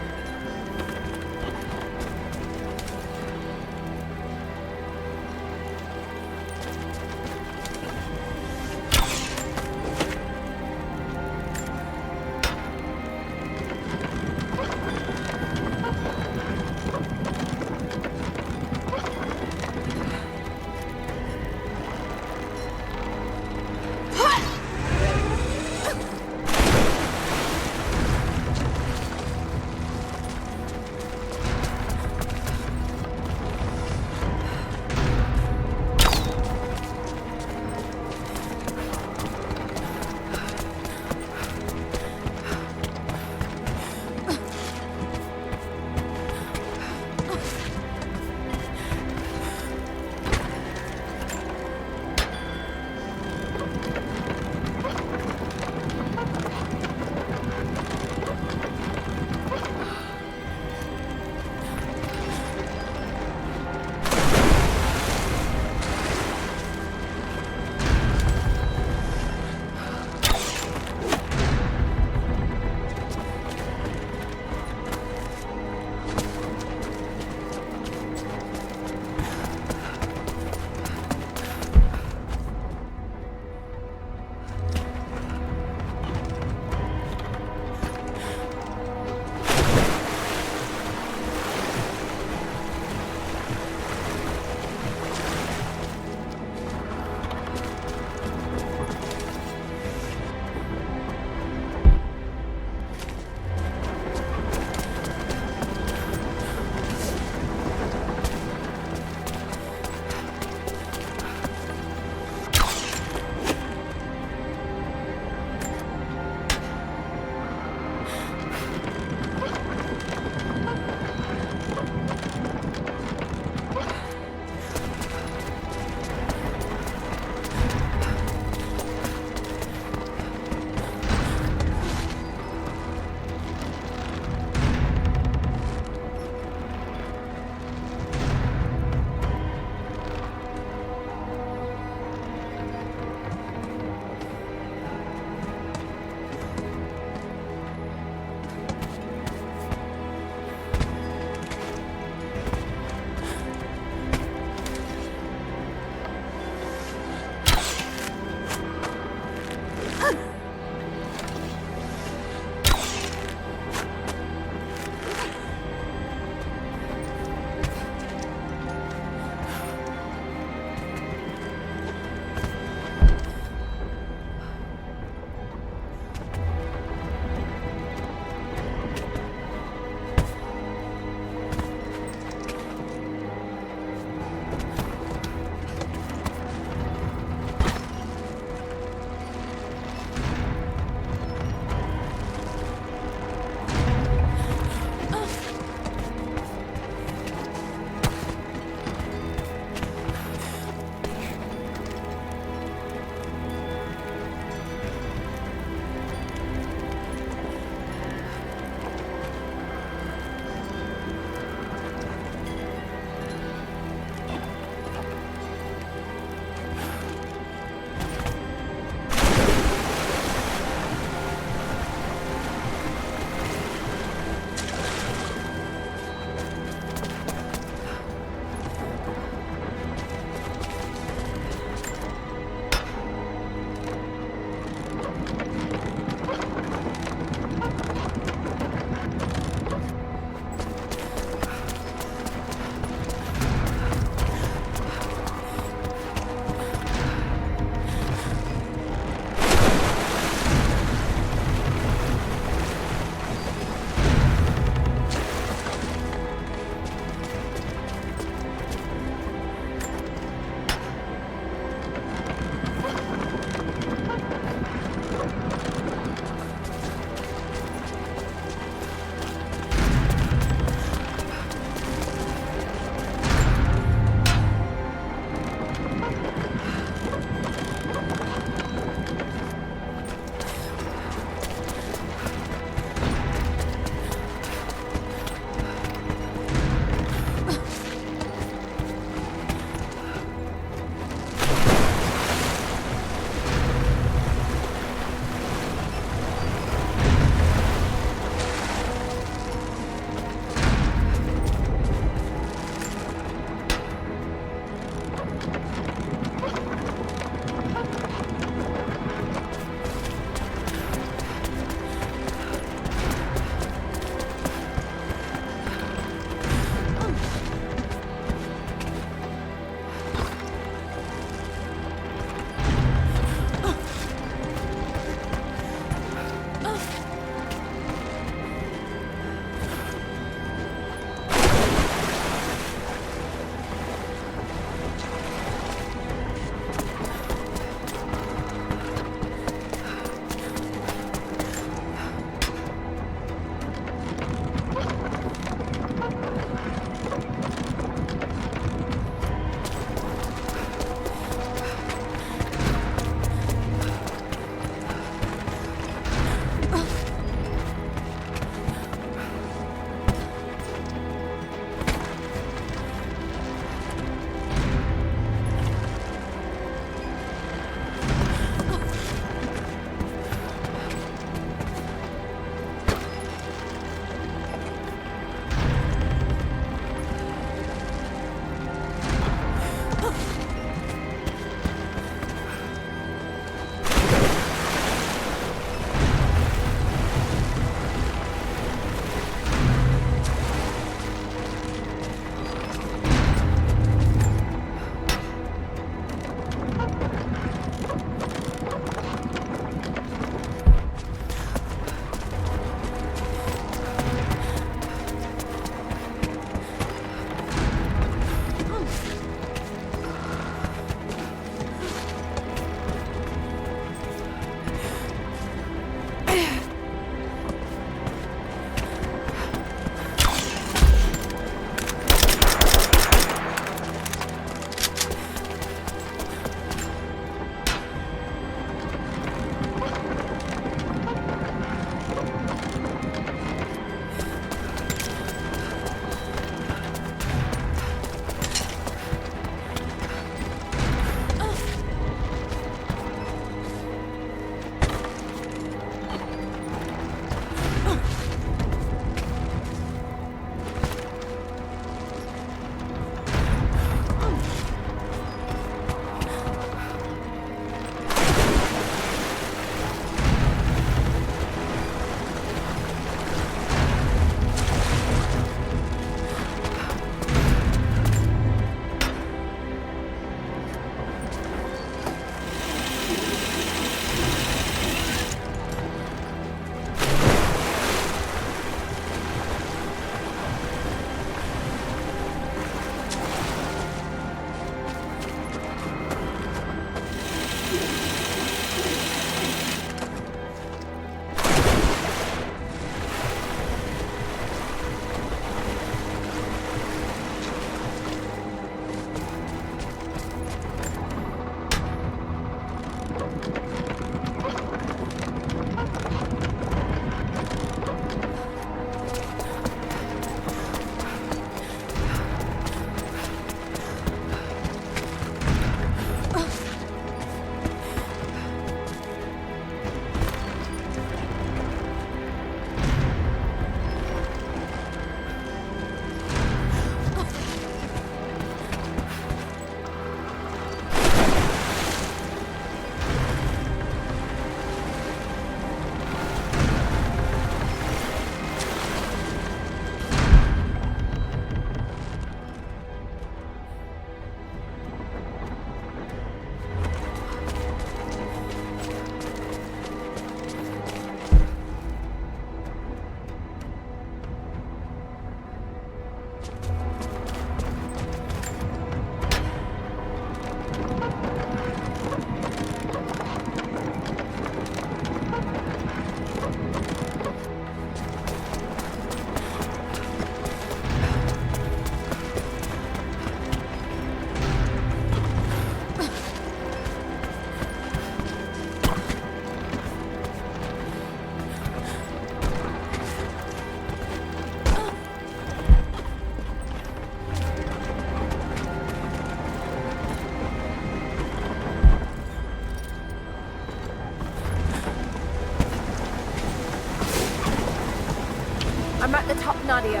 I'm at the top, Nadia.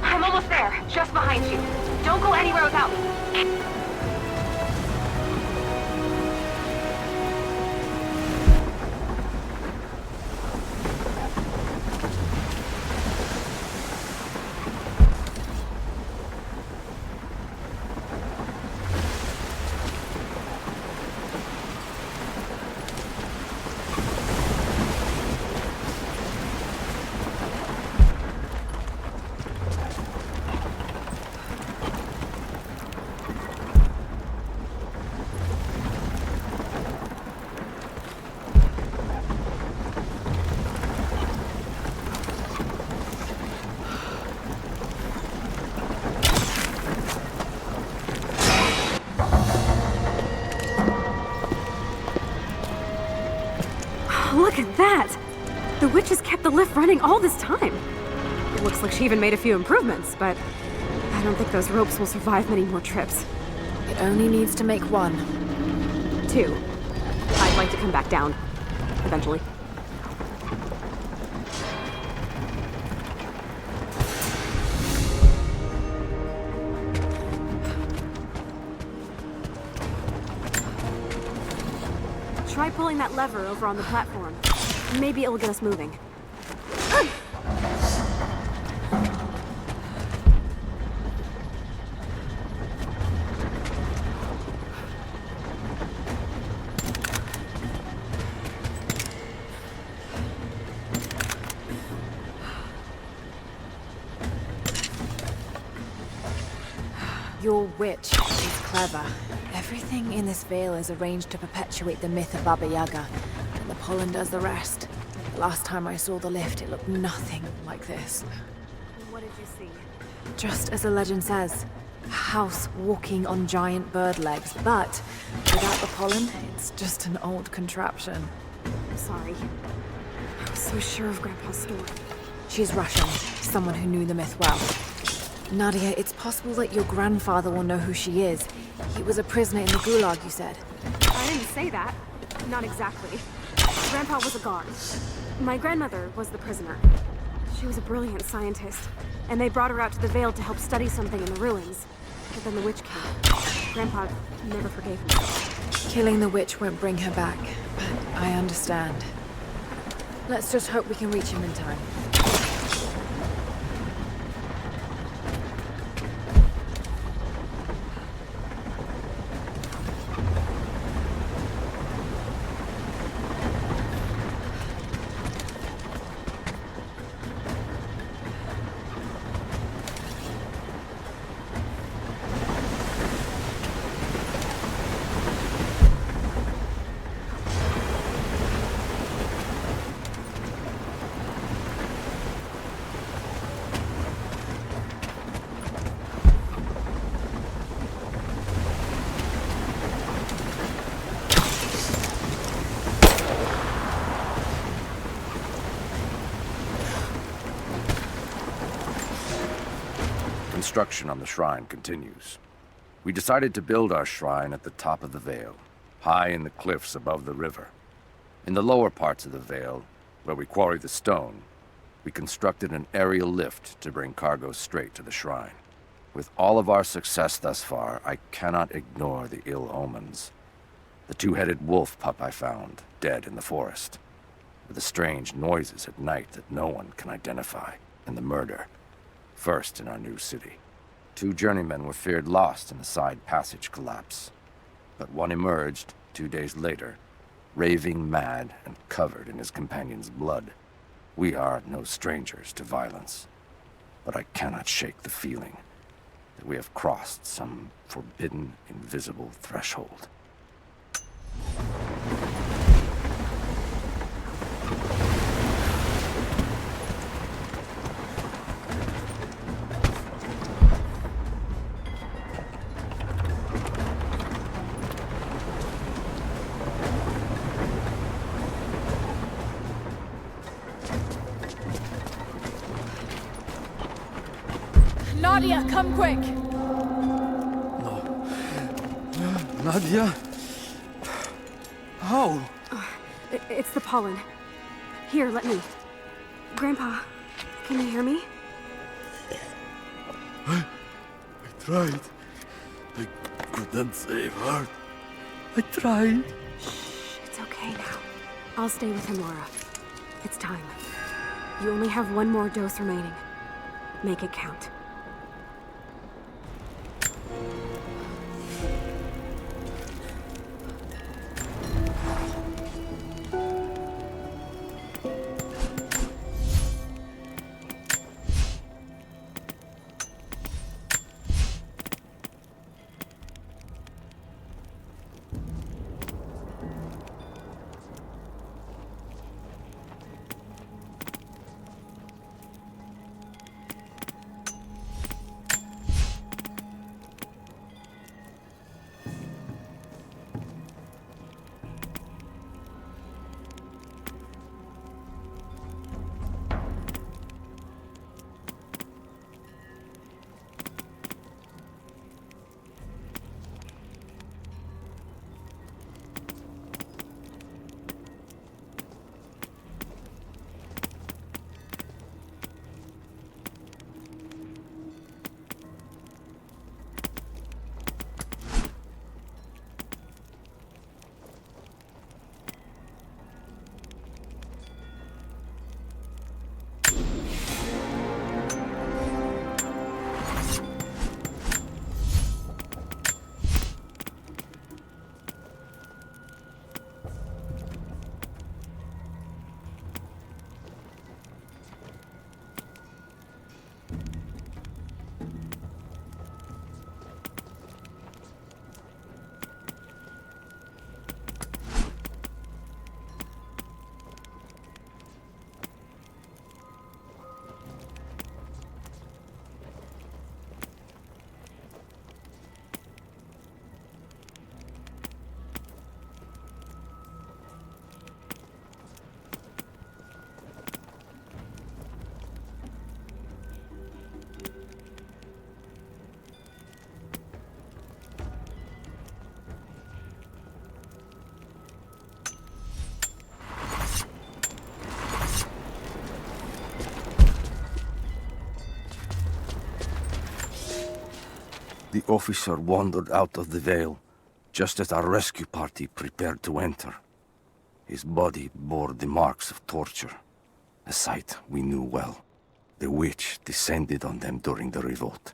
I'm almost there, just behind you. Don't go anywhere without me. Look at that! The witch has kept the lift running all this time. It looks like she even made a few improvements, but I don't think those ropes will survive many more trips. It only needs to make one. 2. I'd like to come back down. Eventually. Try pulling that lever over on the platform. Maybe it'll get us moving. Your witch is clever. Everything in this veil is arranged to perpetuate the myth of Baba Yaga, and the pollen does the rest. The last time I saw the lift, it looked nothing like this. What did you see? Just as the legend says, a house walking on giant bird legs, but without the pollen, it's just an old contraption. Sorry. I was so sure of Grandpa's story. She's Russian, someone who knew the myth well. Nadia, it's possible that your grandfather will know who she is. He was a prisoner in the Gulag, you said. I didn't say that. Not exactly. Grandpa was a guard. My grandmother was the prisoner. She was a brilliant scientist, and they brought her out to the Vale to help study something in the ruins. But then the witch came. Grandpa never forgave himself. Killing the witch won't bring her back, but I understand. Let's just hope we can reach him in time. Construction on the shrine continues. We decided to build our shrine at the top of the Vale, high in the cliffs above the river. In the lower parts of the Vale, where we quarried the stone, we constructed an aerial lift to bring cargo straight to the shrine. With all of our success thus far, I cannot ignore the ill omens. The two-headed wolf pup I found, dead in the forest, with the strange noises at night that no one can identify, and the murder, first in our new city. 2 journeymen were feared lost in a side passage collapse, but one emerged 2 days later, raving mad and covered in his companion's blood. We are no strangers to violence, but I cannot shake the feeling that we have crossed some forbidden, invisible threshold. Nadia, come quick! Nadia? How? It's the pollen. Here, let me. Grandpa, Can you hear me? I tried. I couldn't save her. I tried. Shh, it's okay now. I'll stay with him, Laura. It's time. You only have one more dose remaining. Make it count. The officer wandered out of the veil, just as our rescue party prepared to enter. His body bore the marks of torture, a sight we knew well. The witch descended on them during the revolt,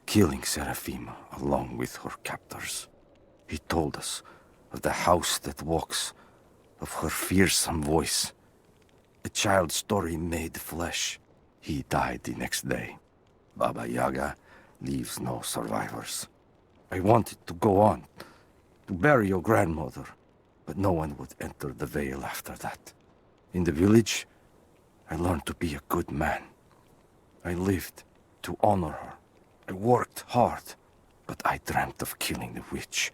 killing Seraphima along with her captors. He told us of the house that walks, of her fearsome voice. A child's story made flesh. He died the next day. Baba Yaga leaves no survivors. I wanted to go on, to bury your grandmother, but no one would enter the veil after that. In the village, I learned to be a good man. I lived to honor her. I worked hard, but I dreamt of killing the witch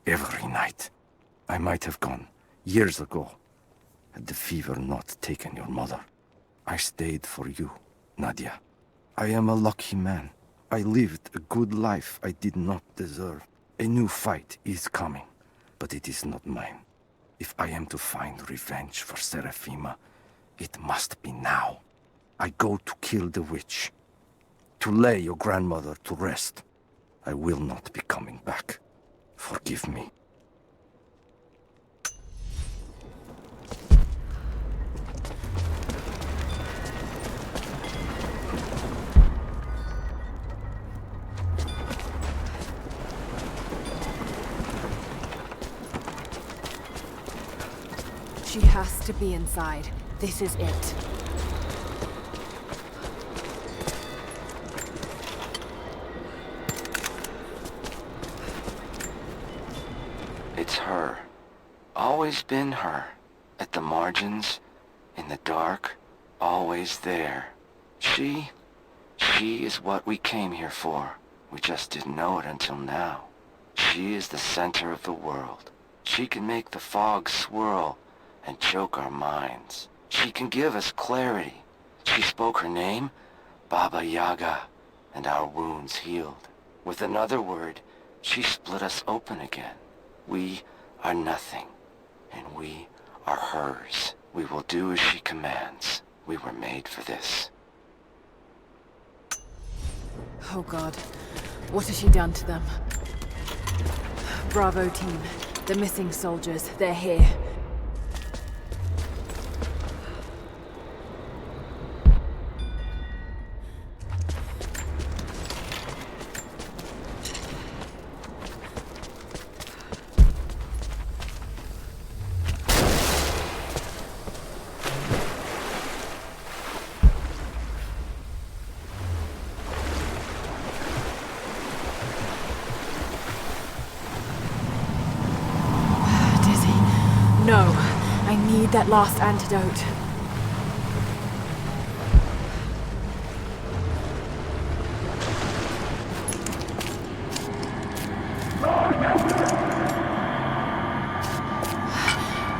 every night. I might have gone years ago, had the fever not taken your mother. I stayed for you, Nadia. I am a lucky man. I lived a good life I did not deserve. A new fight is coming, but it is not mine. If I am to find revenge for Seraphima, it must be now. I go to kill the witch, to lay your grandmother to rest. I will not be coming back. Forgive me. She has to be inside. This is it. It's her. Always been her. At the margins, in the dark, always there. She is what we came here for. We just didn't know it until now. She is the center of the world. She can make the fog swirl and choke our minds. She can give us clarity. She spoke her name, Baba Yaga, and our wounds healed. With another word, she split us open again. We are nothing, and we are hers. We will do as she commands. We were made for this. Oh god. What has she done to them? Bravo team. The missing soldiers. They're here. No, I need that last antidote.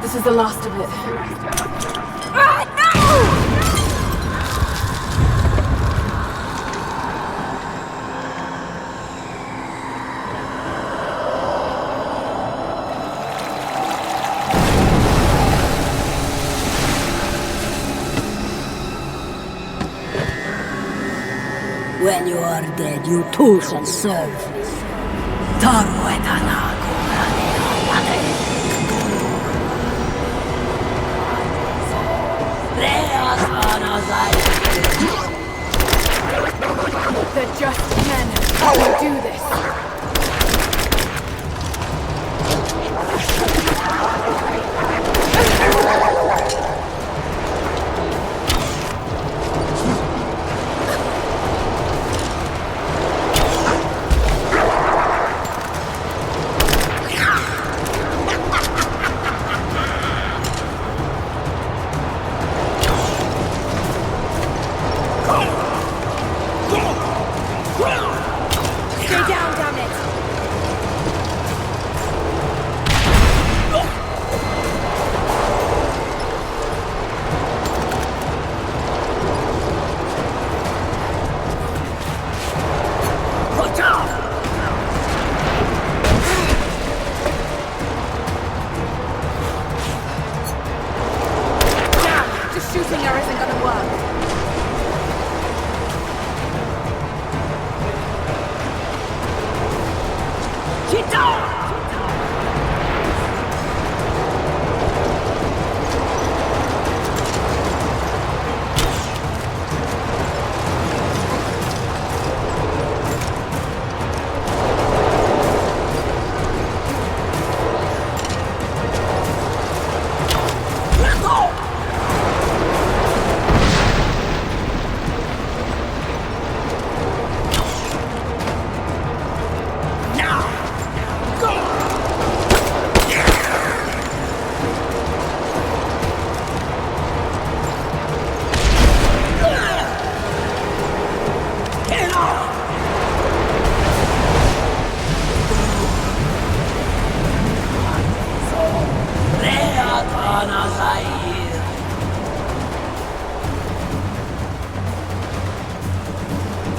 This is the last of it. Ah, no! When you are dead, you too shall serve. The just men will do this.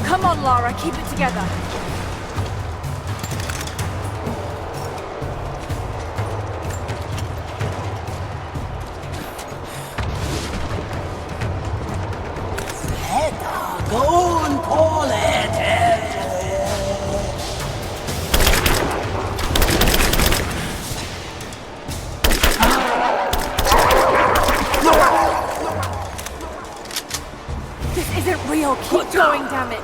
Come on, Lara, keep it together. This isn't real. Keep going, damn it.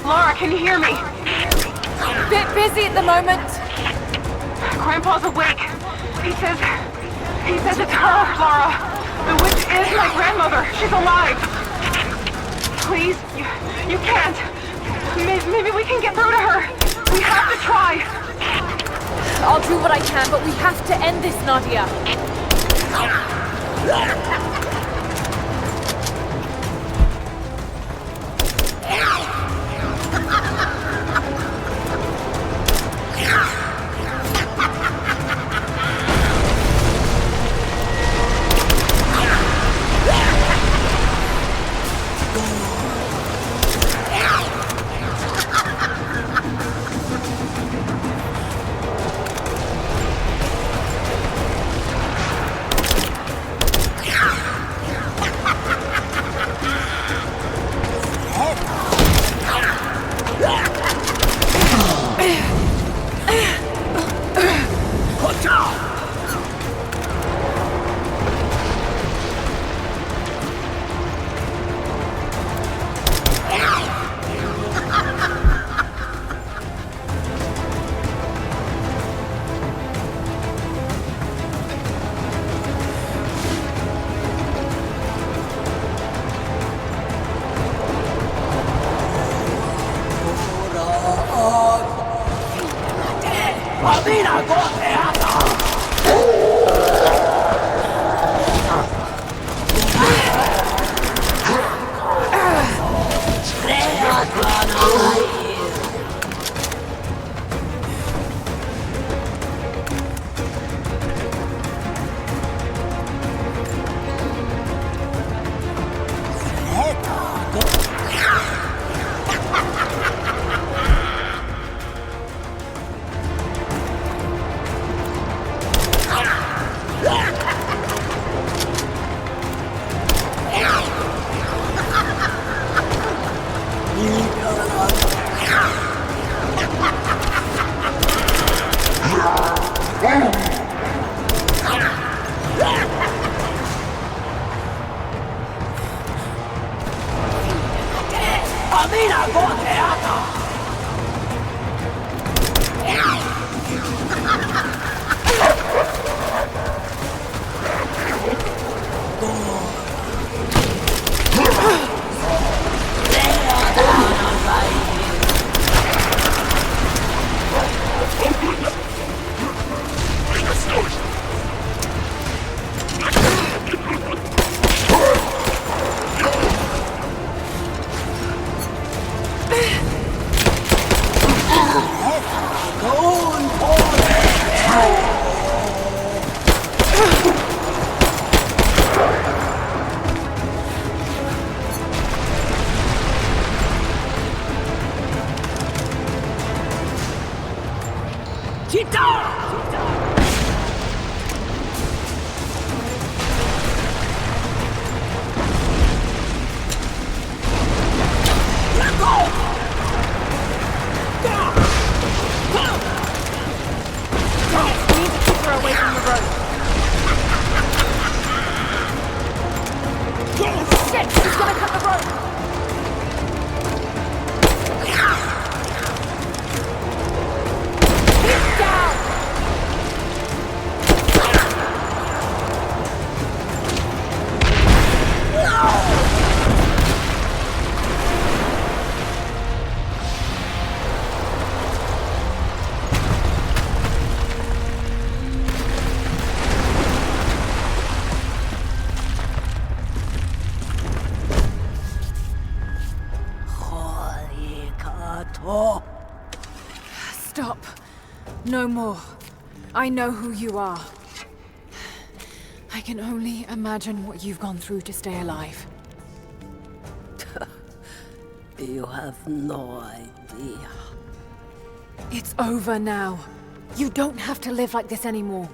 Lara, can you hear me? Bit busy at the moment. Grandpa's awake. He says it's her, Lara. The witch is my grandmother. She's alive. Please, you can't. Maybe we can get through to her. We have to try. I'll do what I can, but we have to end this, Nadia. Stop. No more. I know who you are. I can only imagine what you've gone through to stay alive. You have no idea. It's over now. You don't have to live like this anymore.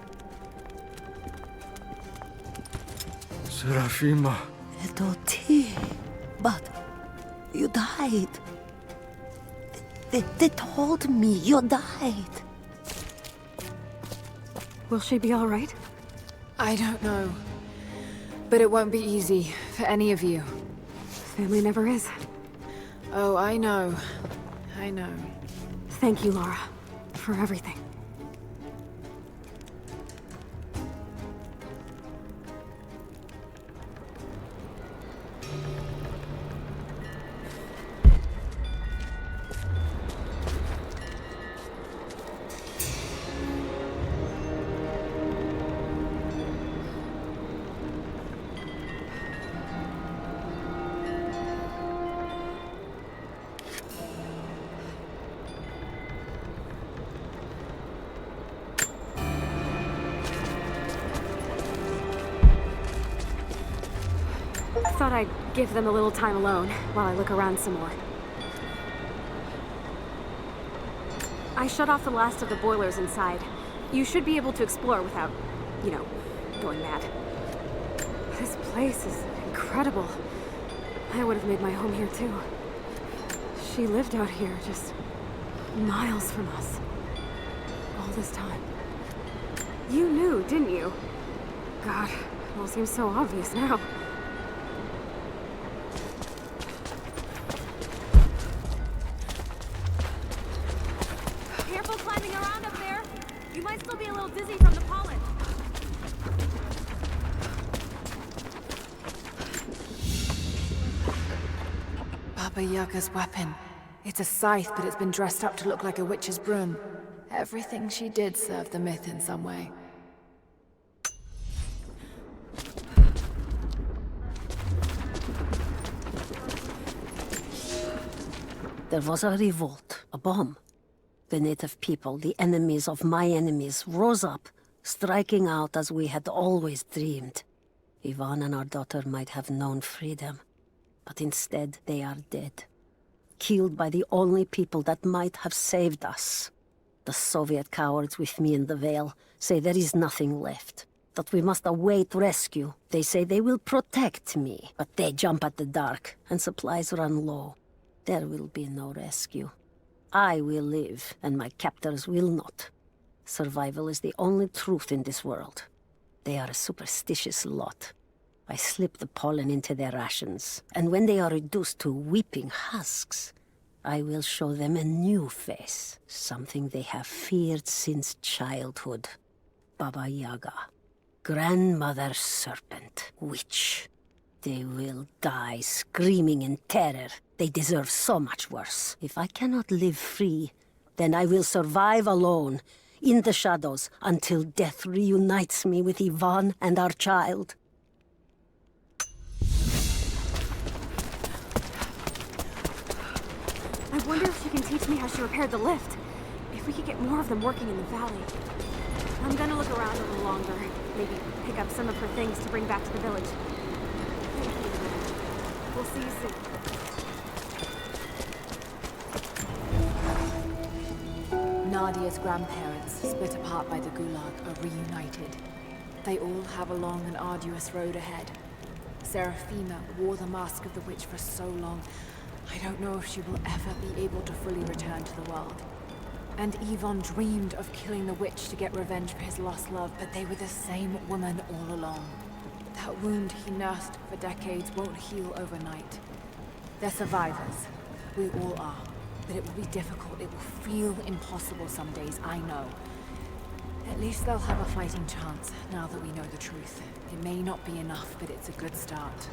Serafima. But you died. They told me you died. Will she be all right? I don't know. But it won't be easy for any of you. Family never is. Oh, I know. I know. Thank you, Lara, for everything. Thought I'd give them a little time alone while I look around some more. I shut off the last of the boilers inside. You should be able to explore without, you know, going mad. This place is incredible. I would have made my home here too. She lived out here just miles from us. All this time. You knew, didn't you? God, it all seems so obvious now. Careful climbing around up there. You might still be a little dizzy from the pollen. Baba Yaga's weapon. It's a scythe, but it's been dressed up to look like a witch's broom. Everything she did served the myth in some way. There was a revolt, a bomb. The native people, the enemies of my enemies, rose up, striking out as we had always dreamed. Ivan and our daughter might have known freedom, but instead they are dead. Killed by the only people that might have saved us. The Soviet cowards with me in the Veil say there is nothing left, that we must await rescue. They say they will protect me, but they jump at the dark, and supplies run low. There will be no rescue. I will live, and my captors will not. Survival is the only truth in this world. They are a superstitious lot. I slip the pollen into their rations, and when they are reduced to weeping husks, I will show them a new face, something they have feared since childhood. Baba Yaga, grandmother serpent, witch. They will die screaming in terror. They deserve so much worse. If I cannot live free, then I will survive alone, in the shadows, until death reunites me with Yvonne and our child. I wonder if she can teach me how she repaired the lift. If we could get more of them working in the valley. I'm gonna look around a little longer. Maybe pick up some of her things to bring back to the village. Thank you. We'll see you soon. Nadia's grandparents, split apart by the Gulag, are reunited. They all have a long and arduous road ahead. Serafima wore the mask of the witch for so long, I don't know if she will ever be able to fully return to the world. And Yvonne dreamed of killing the witch to get revenge for his lost love, but they were the same woman all along. That wound he nursed for decades won't heal overnight. They're survivors. We all are. But it will be difficult. It will feel impossible some days, I know. At least they'll have a fighting chance, now that we know the truth. It may not be enough, but it's a good start.